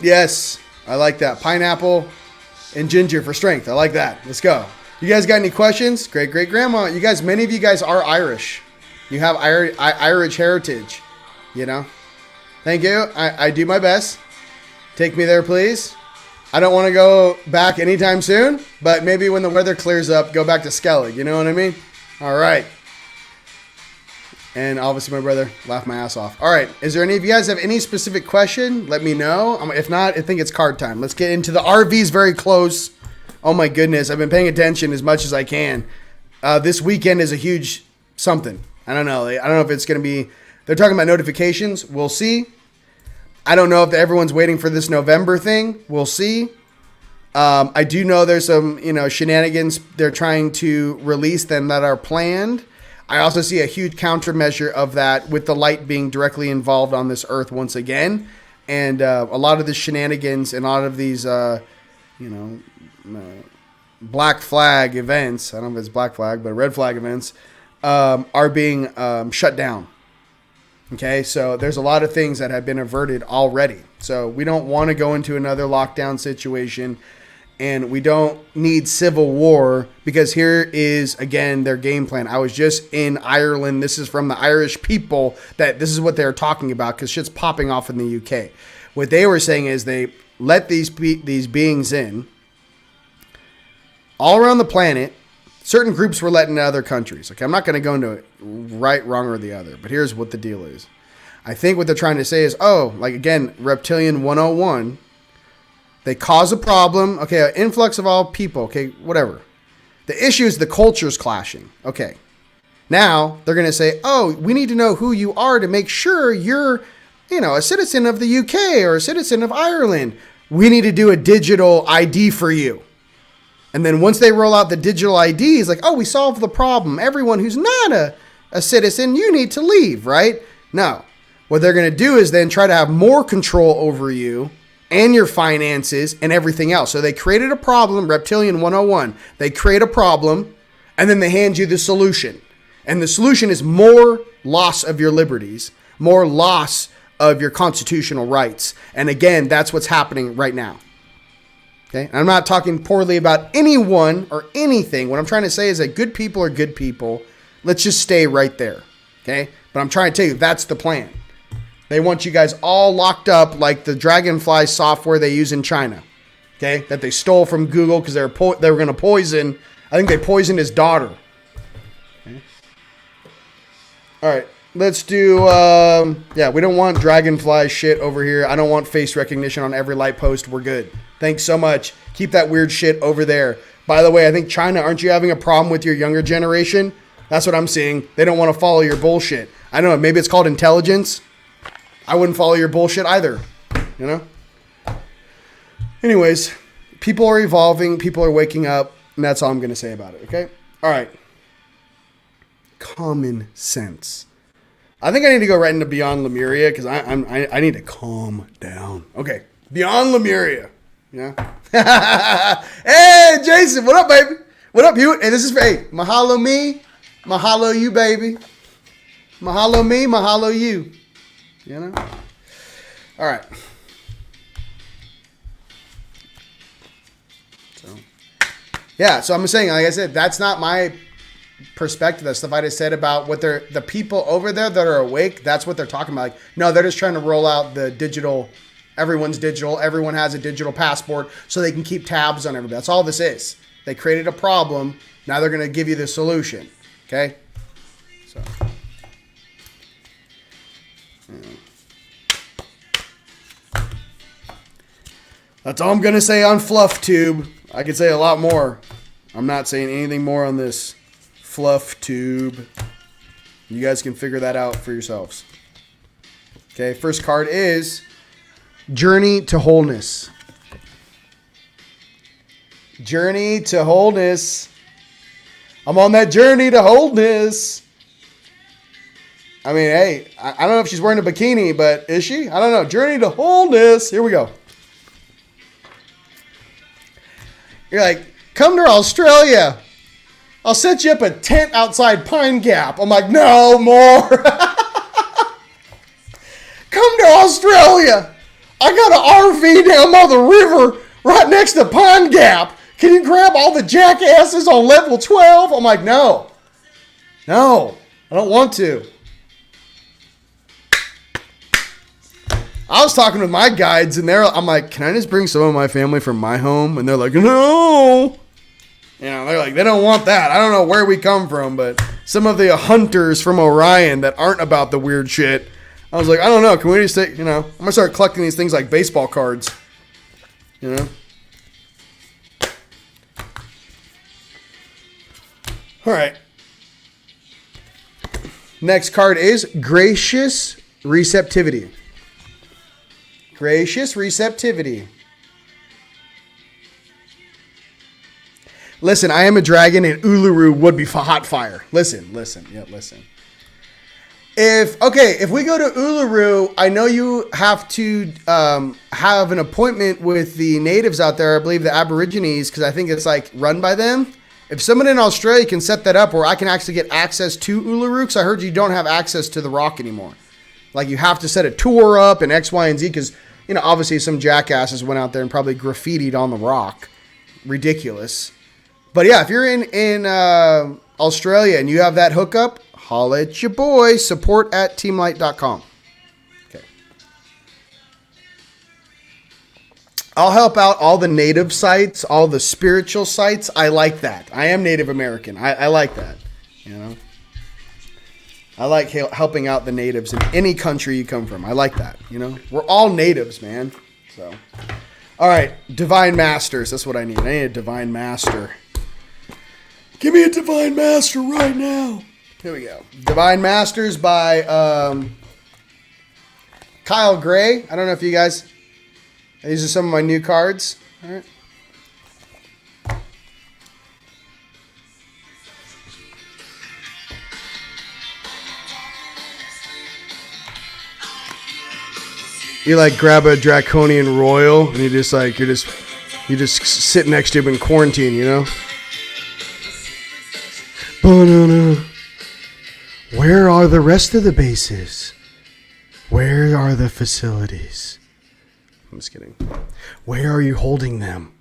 Yes, I like that. Pineapple and ginger for strength. I like that. Let's go. You guys got any questions? Great-great-grandma. Many of you guys are Irish. You have Irish heritage. Thank you. I do my best. Take me there, please. I don't want to go back anytime soon, but maybe when the weather clears up, go back to Skellig. You know what I mean? All right. And obviously my brother laughed my ass off. All right. Is there any of you guys have any specific question? Let me know. If not, I think it's card time. Let's get into the RVs very close. Oh my goodness. I've been paying attention as much as I can. This weekend is a huge something. I don't know. I don't know if it's going to be, they're talking about notifications. We'll see. I don't know if everyone's waiting for this November thing. We'll see. I do know there's some, shenanigans they're trying to release them that are planned. I also see a huge countermeasure of that with the light being directly involved on this earth once again. And a lot of the shenanigans and a lot of these, black flag events, I don't know if it's black flag, but red flag events, are being shut down. Okay, so there's a lot of things that have been averted already. So we don't want to go into another lockdown situation. and we don't need civil war, because here is, again, their game plan. I was just in Ireland. This is from the Irish people, that this is what they're talking about, because shit's popping off in the UK. What they were saying is they let these beings in all around the planet. Certain groups were let into other countries. Okay, I'm not going to go into it right, wrong, or the other, but here's what the deal is. I think what they're trying to say is, like, again, Reptilian 101, they cause a problem. Okay, an influx of all people. Okay, whatever. The issue is the cultures clashing. Okay, now they're going to say, we need to know who you are to make sure you're, a citizen of the UK or a citizen of Ireland. We need to do a digital ID for you. And then once they roll out the digital ID, it's like, we solved the problem. Everyone who's not a citizen, you need to leave, right? No. What they're going to do is then try to have more control over you and your finances and everything else. So they created a problem, Reptilian 101. They create a problem, and then they hand you the solution. And the solution is more loss of your liberties, more loss of your constitutional rights. And again, that's what's happening right now. Okay, I'm not talking poorly about anyone or anything. What I'm trying to say is that good people are good people. Let's just stay right there. Okay, but I'm trying to tell you that's the plan. They want you guys all locked up like the Dragonfly software they use in China. Okay, that they stole from Google because they were going to poison. I think they poisoned his daughter. Okay. All right, let's do. We don't want Dragonfly shit over here. I don't want face recognition on every light post. We're good. Thanks so much. Keep that weird shit over there. By the way, I think China, aren't you having a problem with your younger generation? That's what I'm seeing. They don't want to follow your bullshit. I don't know. Maybe it's called intelligence. I wouldn't follow your bullshit either. Anyways, people are evolving. People are waking up. And that's all I'm going to say about it. Okay? All right. Common sense. I think I need to go right into Beyond Lemuria because I need to calm down. Okay. Beyond Lemuria. Yeah. Hey, Jason, what up, baby? What up, you? Hey, this is mahalo me, mahalo you, baby. Mahalo me, mahalo you. All right. So I'm saying, like I said, that's not my perspective. That's stuff I just said about what the people over there that are awake. That's what they're talking about. Like, no, they're just trying to roll out the digital. Everyone's digital. Everyone has a digital passport so they can keep tabs on everybody. That's all this is. They created a problem. Now they're going to give you the solution. Okay? So. That's all I'm going to say on Fluff Tube. I could say a lot more. I'm not saying anything more on this Fluff Tube. You guys can figure that out for yourselves. Okay, first card is Journey to Wholeness. Journey to Wholeness. I'm on that journey to wholeness. I mean, hey, I don't know if she's wearing a bikini, but is she? I don't know. Journey to Wholeness. Here we go. You're like, come to Australia. I'll set you up a tent outside Pine Gap. I'm like, no more. Come to Australia. I got an RV down by the river right next to Pine Gap. Can you grab all the jackasses on level 12? I'm like, no. No, I don't want to. I was talking with my guides, and I'm like, can I just bring some of my family from my home? And they're like, no. They're like, they don't want that. I don't know where we come from, but some of the hunters from Orion that aren't about the weird shit. I was like, I don't know. Can we just take, I'm going to start collecting these things like baseball cards. All right. Next card is Gracious Receptivity. Gracious Receptivity. Listen, I am a dragon and Uluru would be hot fire. Listen. If we go to Uluru, I know you have to have an appointment with the natives out there. I believe the Aborigines, because I think it's like run by them. If someone in Australia can set that up where I can actually get access to Uluru, because I heard you don't have access to the rock anymore. Like you have to set a tour up and X, Y, and Z, because, obviously some jackasses went out there and probably graffitied on the rock. ridiculous. But yeah, if you're in Australia and you have that hookup, holla at your boy, support@teamlight.com. Okay. I'll help out all the native sites, all the spiritual sites. I like that. I am Native American. I like that. You know, I like helping out the natives in any country you come from. I like that. You know, we're all natives, man. So, all right, Divine Masters. That's what I need. I need a Divine Master. Give me a Divine Master right now. Here we go. Divine Masters by Kyle Gray. I don't know if you guys... These are some of my new cards. All right. You like grab a draconian royal and you just sit next to him in quarantine, you know? Ba-na-na. Where are the rest of the bases? Where are the facilities? I'm just kidding. Where are you holding them?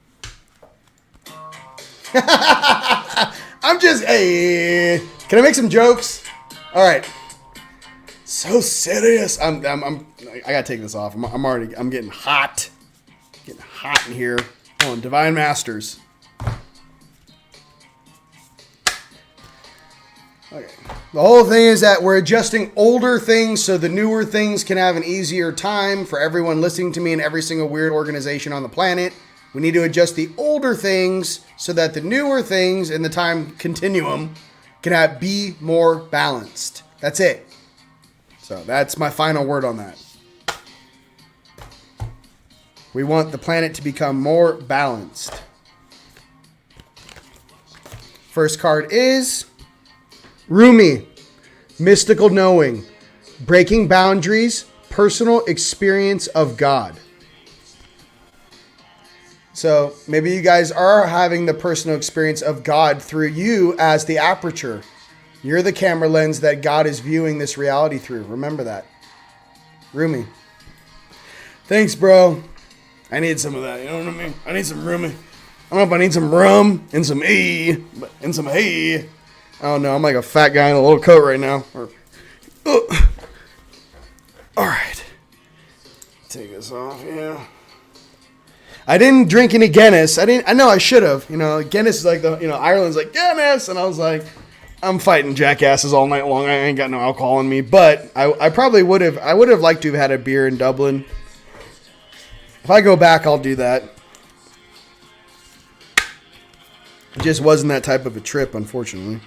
I'm just, hey, can I make some jokes? All right. So serious. I gotta take this off. I'm getting hot. Getting hot in here. Hold on, Divine Masters. Okay. The whole thing is that we're adjusting older things so the newer things can have an easier time for everyone listening to me in every single weird organization on the planet. We need to adjust the older things so that the newer things in the time continuum can be more balanced. That's it. So that's my final word on that. We want the planet to become more balanced. First card is Rumi, mystical knowing, breaking boundaries, personal experience of God. So maybe you guys are having the personal experience of God through you as the aperture. You're the camera lens that God is viewing this reality through. Remember that. Rumi. Thanks, bro. I need some of that. You know what I mean? I need some Rumi. I don't know if I need some rum and some and some hay. I don't know. I'm like a fat guy in a little coat right now. All right. Take this off. Yeah. I didn't drink any Guinness. I know I should have. You know, Guinness is like Ireland's like Guinness, and I was like, I'm fighting jackasses all night long. I ain't got no alcohol in me, but I probably would have. I would have liked to have had a beer in Dublin. If I go back, I'll do that. It just wasn't that type of a trip, unfortunately.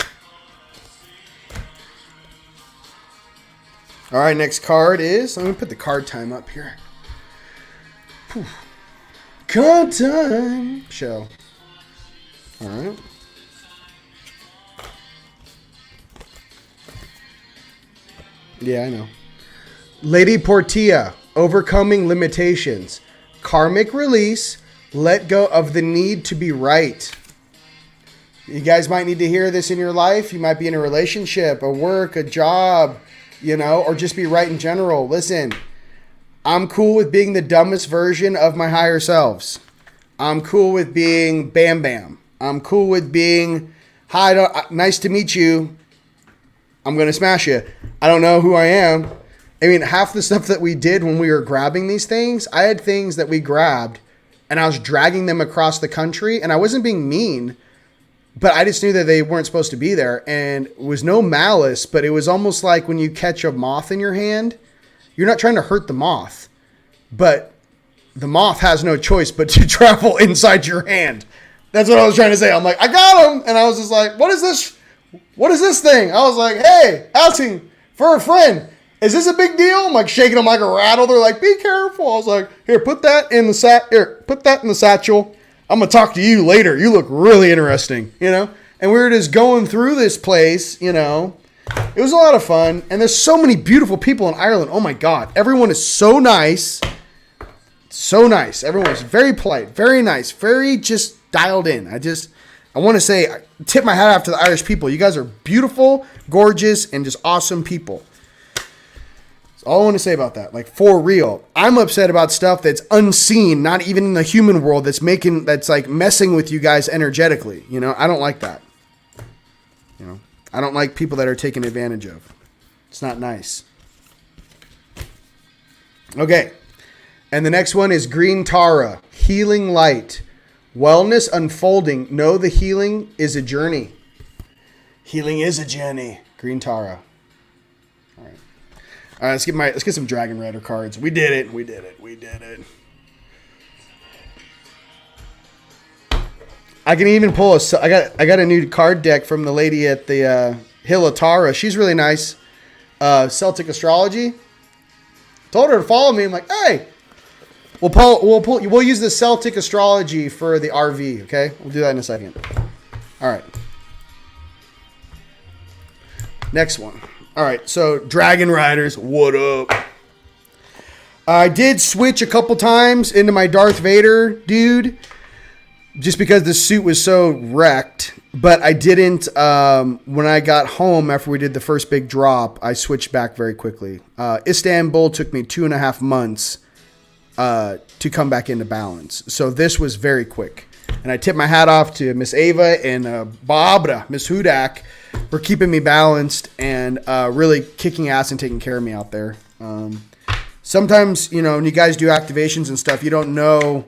All right, next card is... Let me put the card time up here. Whew. Card time! Show. All right. Yeah, I know. Lady Portia, overcoming limitations. Karmic release, let go of the need to be right. You guys might need to hear this in your life. You might be in a relationship, a work, a job, or just be right in general. Listen, I'm cool with being the dumbest version of my higher selves. I'm cool with being Bam Bam. I'm cool with being, hi, nice to meet you. I'm going to smash you. I don't know who I am. I mean, half the stuff that we did when we were grabbing these things, I had things that we grabbed and I was dragging them across the country, and I wasn't being mean, but I just knew that they weren't supposed to be there, and it was no malice, but it was almost like when you catch a moth in your hand, you're not trying to hurt the moth, but the moth has no choice but to travel inside your hand. That's what I was trying to say. I'm like, I got him. And I was just like, what is this? What is this thing? I was like, hey, asking for a friend. Is this a big deal? I'm like shaking them like a rattle. They're like, be careful. I was like, here, put that in the satchel. I'm going to talk to you later. You look really interesting, And we were just going through this place, It was a lot of fun. And there's so many beautiful people in Ireland. Oh my God. Everyone is so nice. So nice. Everyone was very polite, very nice, very just dialed in. I want to say, tip my hat off to the Irish people. You guys are beautiful, gorgeous, and just awesome people. That's all I want to say about that. Like, for real. I'm upset about stuff that's unseen, not even in the human world, that's like messing with you guys energetically. You know, I don't like that. You know, I don't like people that are taken advantage of. It's not nice. Okay. And the next one is Green Tara, Healing Light. Wellness unfolding. Know the healing is a journey. Healing is a journey. Green Tara. All right. All right, let's get some Dragon Rider cards. We did it. I can even pull I got a new card deck from the lady at the Hill of Tara. She's really nice. Celtic astrology. Told her to follow me. I'm like, hey, we'll use the Celtic astrology for the RV. Okay, we'll do that in a second. All right. Next one. All right, so Dragon Riders, what up? I did switch a couple times into my Darth Vader dude, just because the suit was so wrecked. But I didn't, when I got home after we did the first big drop, I switched back very quickly. Istanbul took me 2.5 months to come back into balance. So this was very quick. And I tip my hat off to Miss Ava and Barbara, Miss Hudak, for keeping me balanced and really kicking ass and taking care of me out there. Sometimes, you know, when you guys do activations and stuff, you don't know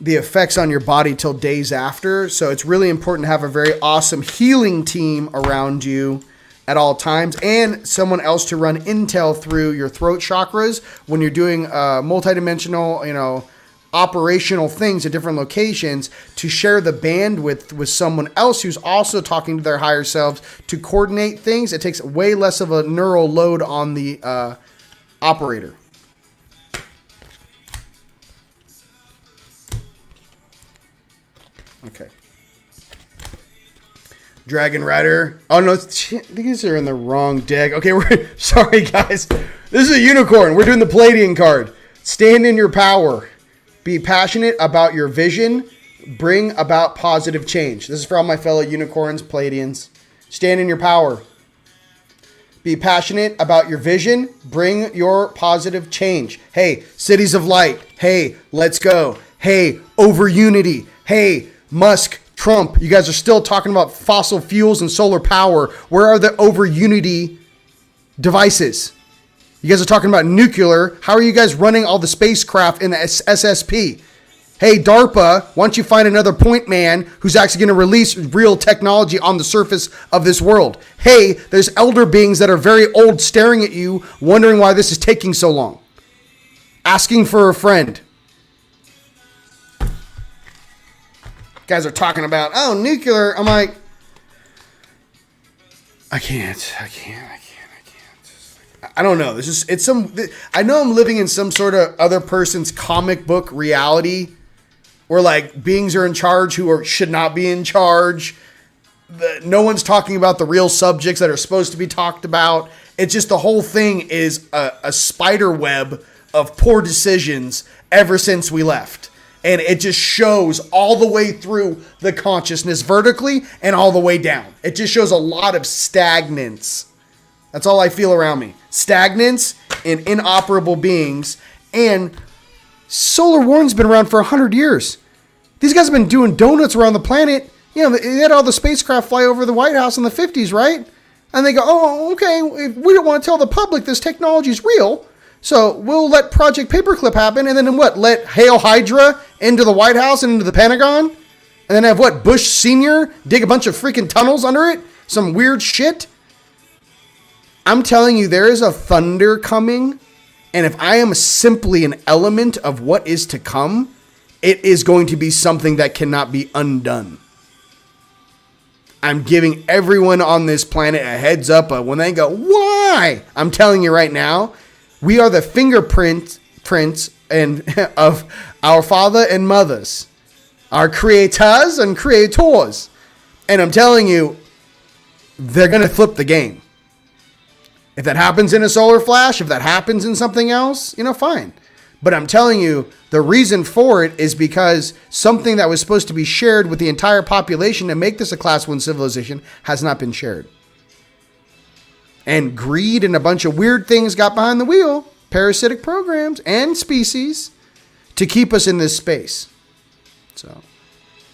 the effects on your body till days after. So it's really important to have a very awesome healing team around you at all times, and someone else to run intel through your throat chakras when you're doing multidimensional, you know, operational things at different locations, to share the bandwidth with someone else who's also talking to their higher selves to coordinate things. It takes way less of a neural load on the operator. Okay. Dragon Rider. Oh no, these are in the wrong deck. Okay, we're sorry guys. This is a unicorn. We're doing the Palladian card. Stand in your power. Be passionate about your vision. Bring about positive change. This is for all my fellow unicorns, Palladians. Stand in your power. Be passionate about your vision. Bring your positive change. Hey, Cities of Light. Hey, let's go. Hey, over unity. Hey, Musk, Trump. You guys are still talking about fossil fuels and solar power. Where are the over unity devices? You guys are talking about nuclear. How are you guys running all the spacecraft in the SSP? Hey, DARPA, why don't you find another point man who's actually going to release real technology on the surface of this world? Hey, there's elder beings that are very old staring at you, wondering why this is taking so long. Asking for a friend. You guys are talking about, oh, nuclear. I'm like, I can't. I don't know. I know I'm living in some sort of other person's comic book reality where like beings are in charge who should not be in charge. No one's talking about the real subjects that are supposed to be talked about. It's just the whole thing is a spider web of poor decisions ever since we left. And it just shows all the way through the consciousness vertically and all the way down. It just shows a lot of stagnance. That's all I feel around me. Stagnance and inoperable beings. And Solar Warren's been around for 100 years. These guys have been doing donuts around the planet. You know, they had all the spacecraft fly over the White House in the 50s, right? And they go, oh, okay, we don't want to tell the public this technology is real, so we'll let Project Paperclip happen, and then what? Let Hail Hydra into the White House and into the Pentagon? And then have what? Bush Sr. dig a bunch of freaking tunnels under it? Some weird shit? I'm telling you, there is a thunder coming, and if I am simply an element of what is to come, it is going to be something that cannot be undone. I'm giving everyone on this planet a heads up when they go, why? I'm telling you right now, we are the fingerprints of our father and mothers, our creators and creators. And I'm telling you, they're going to flip the game. If that happens in a solar flash, if that happens in something else, fine. But I'm telling you, the reason for it is because something that was supposed to be shared with the entire population to make this a class 1 civilization has not been shared. And greed and a bunch of weird things got behind the wheel, parasitic programs and species, to keep us in this space. So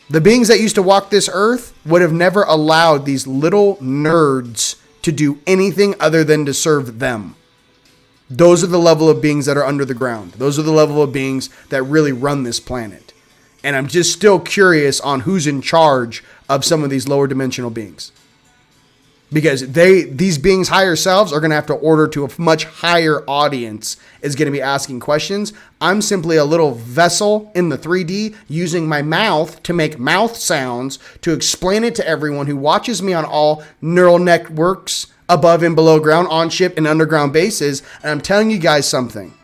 the beings that used to walk this earth would have never allowed these little nerds to do anything other than to serve them. Those are the level of beings that are under the ground. Those are the level of beings that really run this planet. And I'm just still curious on who's in charge of some of these lower dimensional beings. Because these beings' higher selves are going to have to order to a much higher audience is going to be asking questions. I'm simply a little vessel in the 3D using my mouth to make mouth sounds to explain it to everyone who watches me on all neural networks above and below ground, on ship and underground bases. And I'm telling you guys something.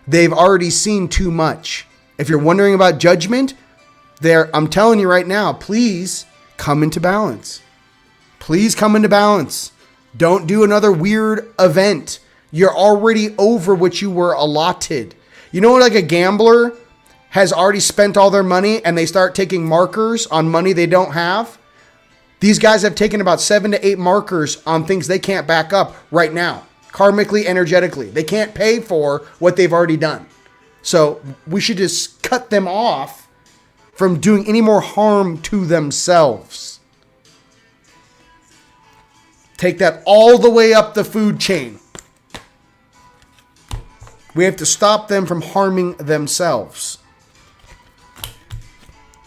They've already seen too much. If you're wondering about judgment, I'm telling you right now, please come into balance. Please come into balance. Don't do another weird event. You're already over what you were allotted. You know, like a gambler has already spent all their money and they start taking markers on money they don't have. These guys have taken about 7 to 8 markers on things they can't back up right now. Karmically, energetically. They can't pay for what they've already done. So we should just cut them off from doing any more harm to themselves. Take that all the way up the food chain. We have to stop them from harming themselves.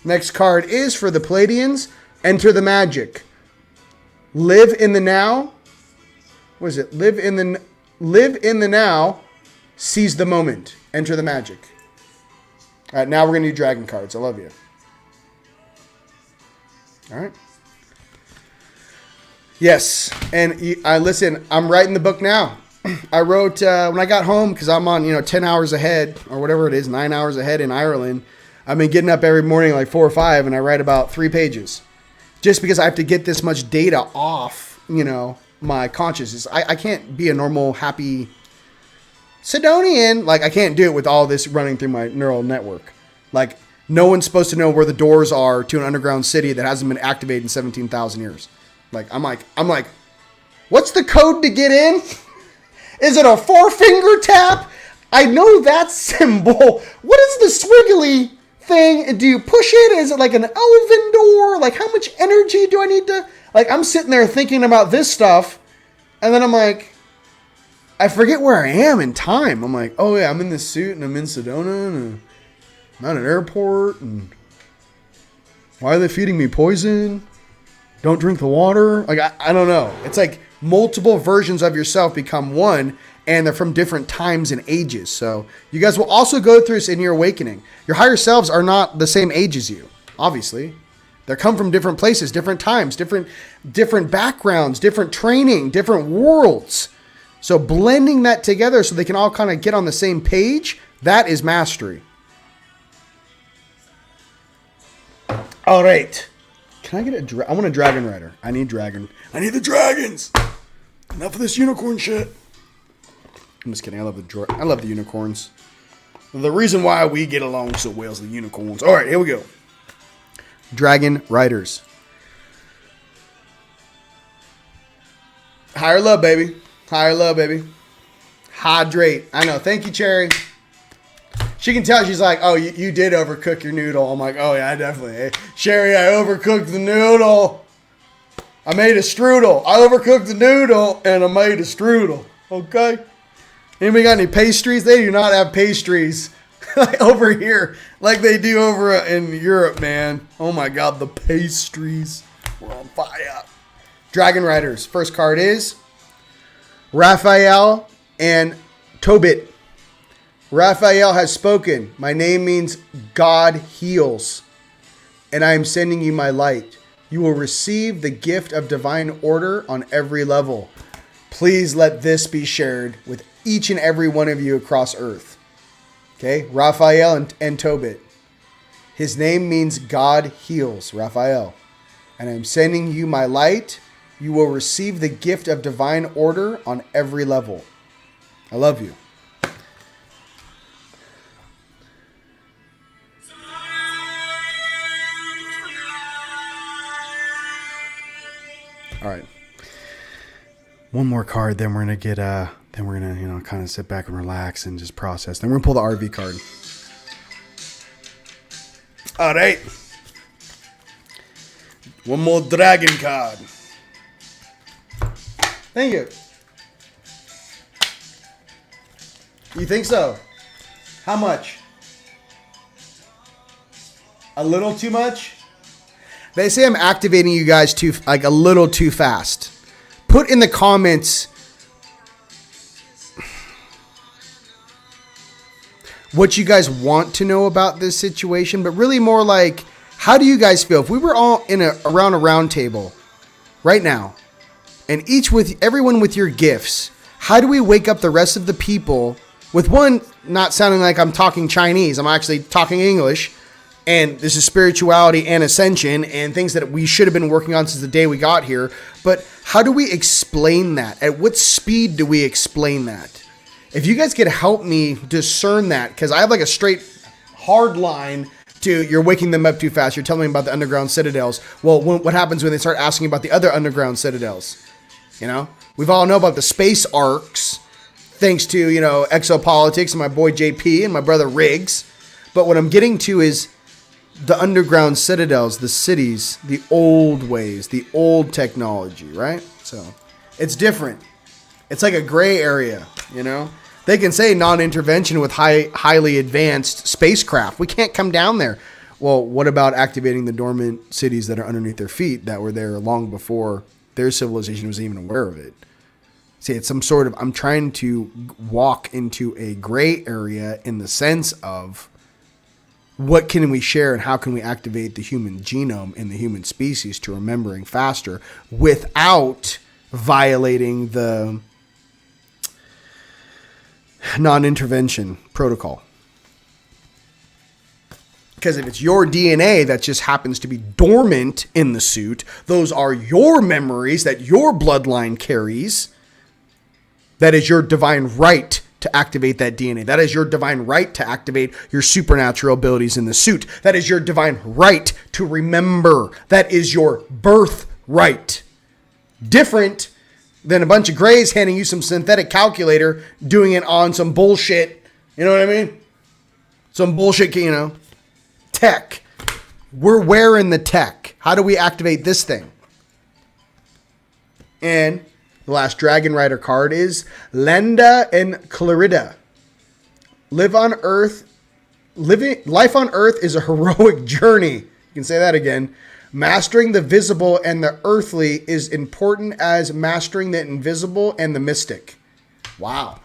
Next card is for the Pleiadians. Enter the magic. Live in the now. What is it? Live in the now. Seize the moment. Enter the magic. All right, now we're going to do dragon cards. I love you. All right. Yes, and listen, I'm writing the book now. I wrote, when I got home, because I'm on, 10 hours ahead, or whatever it is, 9 hours ahead in Ireland. I've been getting up every morning like 4 or 5, and I write about 3 pages. Just because I have to get this much data off, my consciousness. I can't be a normal, happy Sedonian. Like, I can't do it with all this running through my neural network. Like, no one's supposed to know where the doors are to an underground city that hasn't been activated in 17,000 years. I'm like, what's the code to get in? Is it a 4-finger tap? I know that symbol. What is the swiggly thing? Do you push it? Is it like an elven door? Like, how much energy do I need to... Like, I'm sitting there thinking about this stuff, and then I'm like, I forget where I am in time. I'm like, oh yeah, I'm in this suit, and I'm in Sedona, and I'm at an airport, and why are they feeding me poison? Don't drink the water. Like, I don't know. It's like multiple versions of yourself become one, and they're from different times and ages. So you guys will also go through this in your awakening. Your higher selves are not the same age as you, obviously. They come from different places, different times, different backgrounds, different training, different worlds. So blending that together so they can all kind of get on the same page, that is mastery. All right. Can I get I want a dragon rider. I need the dragons. Enough of this unicorn shit. I'm just kidding. I love the unicorns. The reason why we get along so well is the unicorns. All right, here we go. Dragon riders. Higher love, baby. Higher love, baby. Hydrate. I know. Thank you, Cherry. She can tell. She's like, oh, you did overcook your noodle. I'm like, oh, yeah, I definitely. Hey, Sherry, I overcooked the noodle. I made a strudel. I overcooked the noodle, and I made a strudel. Okay? Anybody got any pastries? They do not have pastries like over here like they do over in Europe, man. Oh, my God, the pastries. We're on fire. Dragon Riders. First card is Raphael and Tobit. Raphael has spoken. My name means God heals, and I am sending you my light. You will receive the gift of divine order on every level. Please let this be shared with each and every one of you across Earth. Okay, Raphael and Tobit. His name means God heals, Raphael. And I'm sending you my light. You will receive the gift of divine order on every level. I love you. All right. One more card, then we're gonna get then we're gonna kind of sit back and relax and just process. Then we're gonna pull the RV card. All right. One more dragon card. Thank you. You think so? How much? A little too much? They say I'm activating you guys a little too fast. Put in the comments what you guys want to know about this situation, but really more like, how do you guys feel? If we were all around a round table right now, and everyone with your gifts, how do we wake up the rest of the people with one, not sounding like I'm talking Chinese, I'm actually talking English, and this is spirituality and ascension and things that we should have been working on since the day we got here. But how do we explain that? At what speed do we explain that? If you guys could help me discern that, because I have like a straight hard line to you're waking them up too fast. You're telling me about the underground citadels. Well, what happens when they start asking about the other underground citadels? We've all know about the space arcs, thanks to, exopolitics and my boy JP and my brother Riggs. But what I'm getting to is the underground citadels, the cities, the old ways, the old technology, right? So it's different. It's like a gray area, They can say non-intervention with highly advanced spacecraft. We can't come down there. Well, what about activating the dormant cities that are underneath their feet that were there long before their civilization was even aware of it? See, it's some sort of, I'm trying to walk into a gray area in the sense of what can we share and how can we activate the human genome and the human species to remembering faster without violating the non-intervention protocol. Because if it's your DNA that just happens to be dormant in the suit, those are your memories that your bloodline carries. That is your divine right to activate that DNA. That is your divine right to activate your supernatural abilities in the suit. That is your divine right to remember. That is your birthright. Different than a bunch of grays handing you some synthetic calculator, doing it on some bullshit. You know what I mean? Some bullshit, tech. We're wearing the tech. How do we activate this thing? And the last Dragon Rider card is Lenda and Clarida. Life on Earth is a heroic journey. You can say that again. Mastering the visible and the earthly is important as mastering the invisible and the mystic. Wow.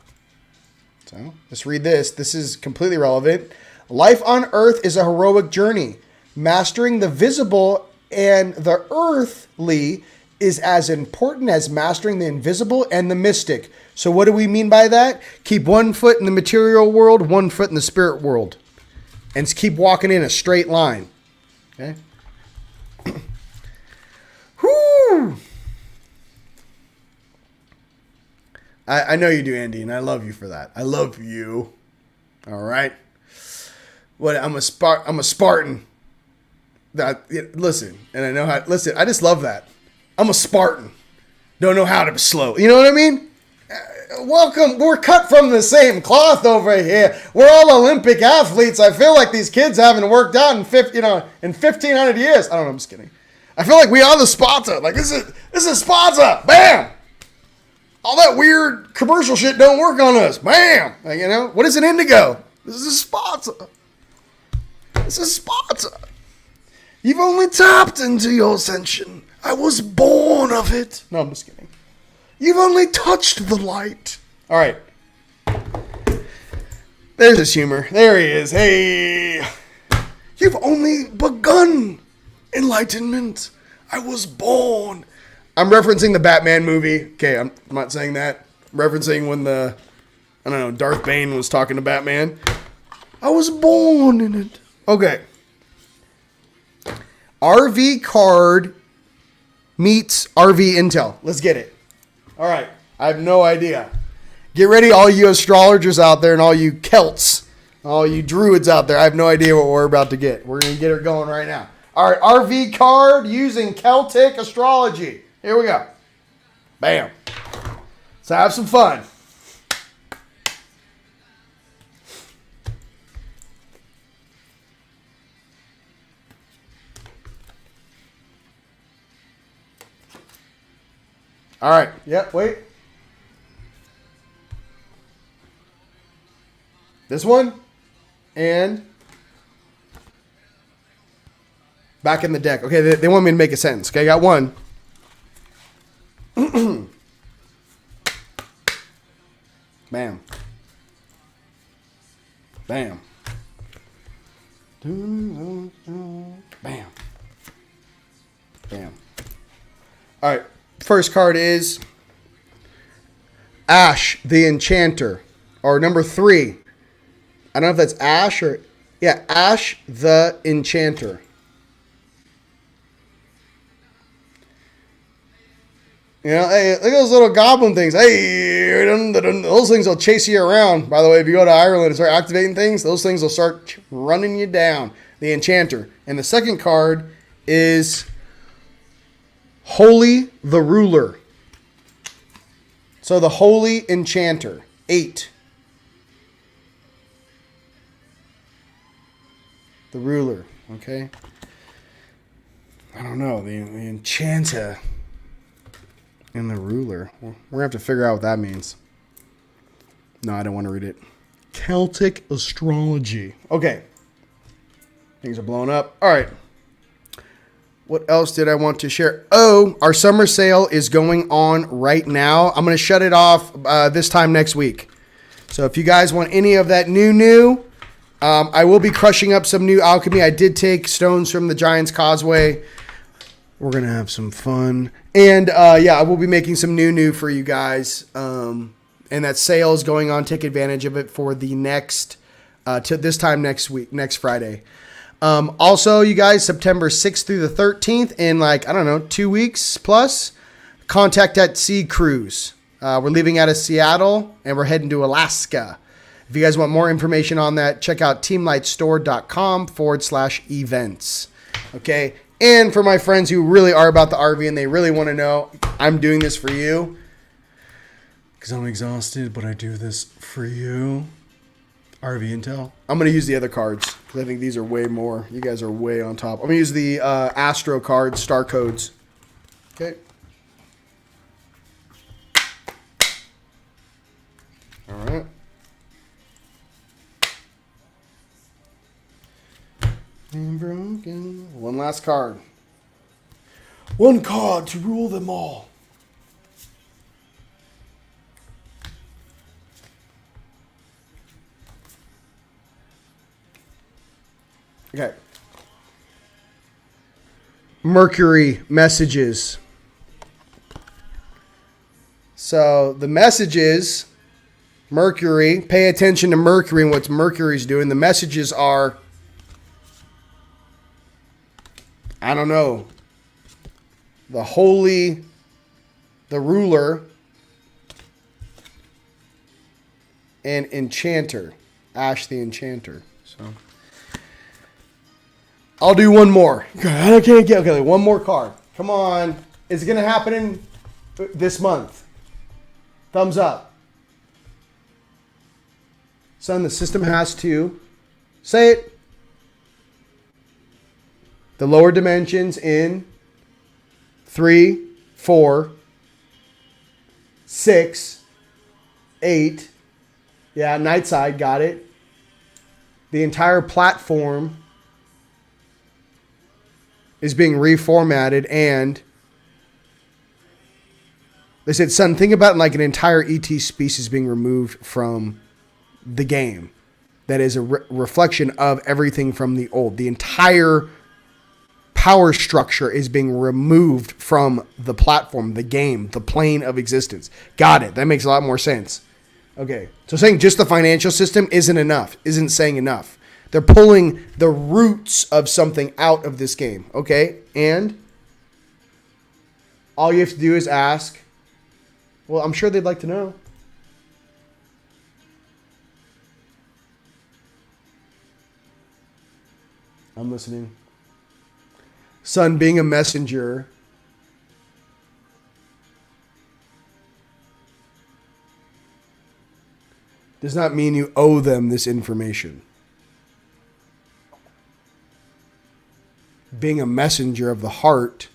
So let's read this. This is completely relevant. Life on Earth is a heroic journey. Mastering the visible and the earthly is as important as mastering the invisible and the mystic. So what do we mean by that? Keep 1 foot in the material world, 1 foot in the spirit world. And keep walking in a straight line. Okay? Whoo! I know you do, Andy, and I love you for that. I love you. All right? What? I'm a Spartan. Listen, and I know how. Listen, I just love that. I'm a Spartan. Don't know how to be slow. You know what I mean? Welcome. We're cut from the same cloth over here. We're all Olympic athletes. I feel like these kids haven't worked out in 1,500 years. I don't know. I'm just kidding. I feel like we are the Sparta. Like this is Sparta. Bam. All that weird commercial shit don't work on us. Bam. Like, what is an indigo? This is Sparta. This is Sparta. You've only tapped into your ascension. I was born of it. No, I'm just kidding. You've only touched the light. All right. There's his humor. There he is. Hey. You've only begun enlightenment. I was born. I'm referencing the Batman movie. Okay, I'm not saying that. I'm referencing when Darth Bane was talking to Batman. I was born in it. Okay. RV card meets RV intel. Let's get it. All right. I have no idea. Get ready, all you astrologers out there and all you Celts, all you druids out there. I have no idea what we're about to get. We're going to get her going right now. All right. RV card using Celtic astrology. Here we go. Bam. So have some fun. All right. Yep. Wait. This one. And back in the deck. Okay. They want me to make a sentence. Okay. I got one. Bam. Bam. Bam. Bam. All right. First card is Ash the Enchanter, or number 3. I don't know if that's Ash or... Yeah, Ash the Enchanter. You know, hey, look at those little goblin things. Hey, those things will chase you around. By the way, if you go to Ireland and start activating things, those things will start running you down. The Enchanter. And the second card is Holy the Ruler. So the Holy Enchanter. 8. The Ruler. Okay. I don't know. The Enchanter and the Ruler. We're going to have to figure out what that means. No, I don't want to read it. Celtic astrology. Okay. Things are blowing up. All right. What else did I want to share? Oh, our summer sale is going on right now. I'm going to shut it off this time next week. So if you guys want any of that new, I will be crushing up some new alchemy. I did take stones from the Giant's Causeway. We're going to have some fun. And yeah, I will be making some new for you guys. And that sale is going on. Take advantage of it for the next, to this time next week, next Friday. Also, you guys, September 6th through the 13th, in 2 weeks plus, Contact at Sea Cruise. We're leaving out of Seattle and we're heading to Alaska. If you guys want more information on that, check out teamlightstore.com/events. Okay. And for my friends who really are about the RV and they really want to know, I'm doing this for you because I'm exhausted, but I do this for you. RV Intel. I'm going to use the other cards because I think these are way more. You guys are way on top. I'm going to use the Astro cards, star codes. Okay. All right. And broken. One last card. One card to rule them all. Okay. Mercury messages. So the messages, Mercury, pay attention to Mercury and what Mercury's doing. The messages are, I don't know, the Holy, the Ruler, and Enchanter. Ash the Enchanter. So I'll do one more. I can't get okay. One more card. Come on. Is it going to happen in this month? Thumbs up. Son, the system has to say it. The lower dimensions in 3, 4, 6, 8. Yeah, night side, got it. The entire platform is being reformatted, and they said, son, think about like an entire ET species being removed from the game. That is a reflection of everything from the old. The entire power structure is being removed from the platform, the game, the plane of existence. Got it. That makes a lot more sense. Okay. So saying just the financial system isn't enough, isn't saying enough. They're pulling the roots of something out of this game. Okay. And all you have to do is ask. Well, I'm sure they'd like to know. I'm listening. Son, being a messenger does not mean you owe them this information. Being a messenger of the heart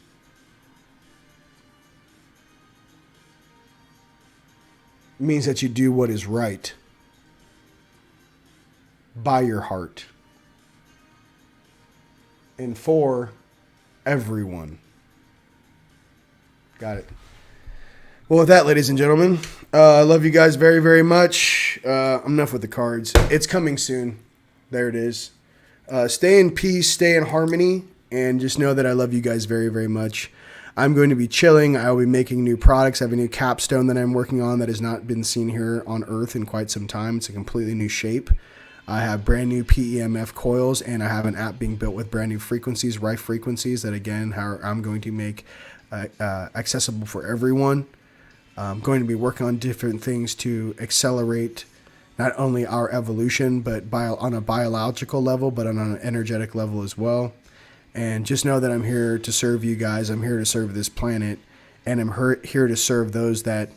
means that you do what is right by your heart and for everyone. Got it. Well, with that, ladies and gentlemen, I love you guys very, very much. Enough with the cards. It's coming soon. There it is. Stay in peace, stay in harmony, and just know that I love you guys very, very much. I'm going to be chilling. I will be making new products. I have a new capstone that I'm working on that has not been seen here on Earth in quite some time. It's a completely new shape. I have brand new PEMF coils, and I have an app being built with brand new frequencies, rife frequencies, that again, I'm going to make accessible for everyone. I'm going to be working on different things to accelerate not only our evolution, but on a biological level, but on an energetic level as well. And just know that I'm here to serve you guys. I'm here to serve this planet, and I'm here to serve those that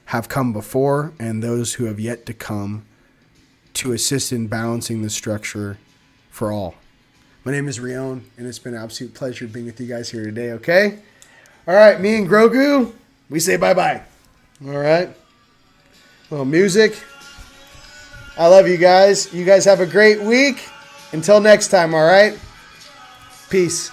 have come before and those who have yet to come, to assist in balancing the structure for all. My name is Rion, and it's been an absolute pleasure being with you guys here today, okay? All right, me and Grogu, we say bye-bye. All right? A little music. I love you guys. You guys have a great week. Until next time, all right? Peace.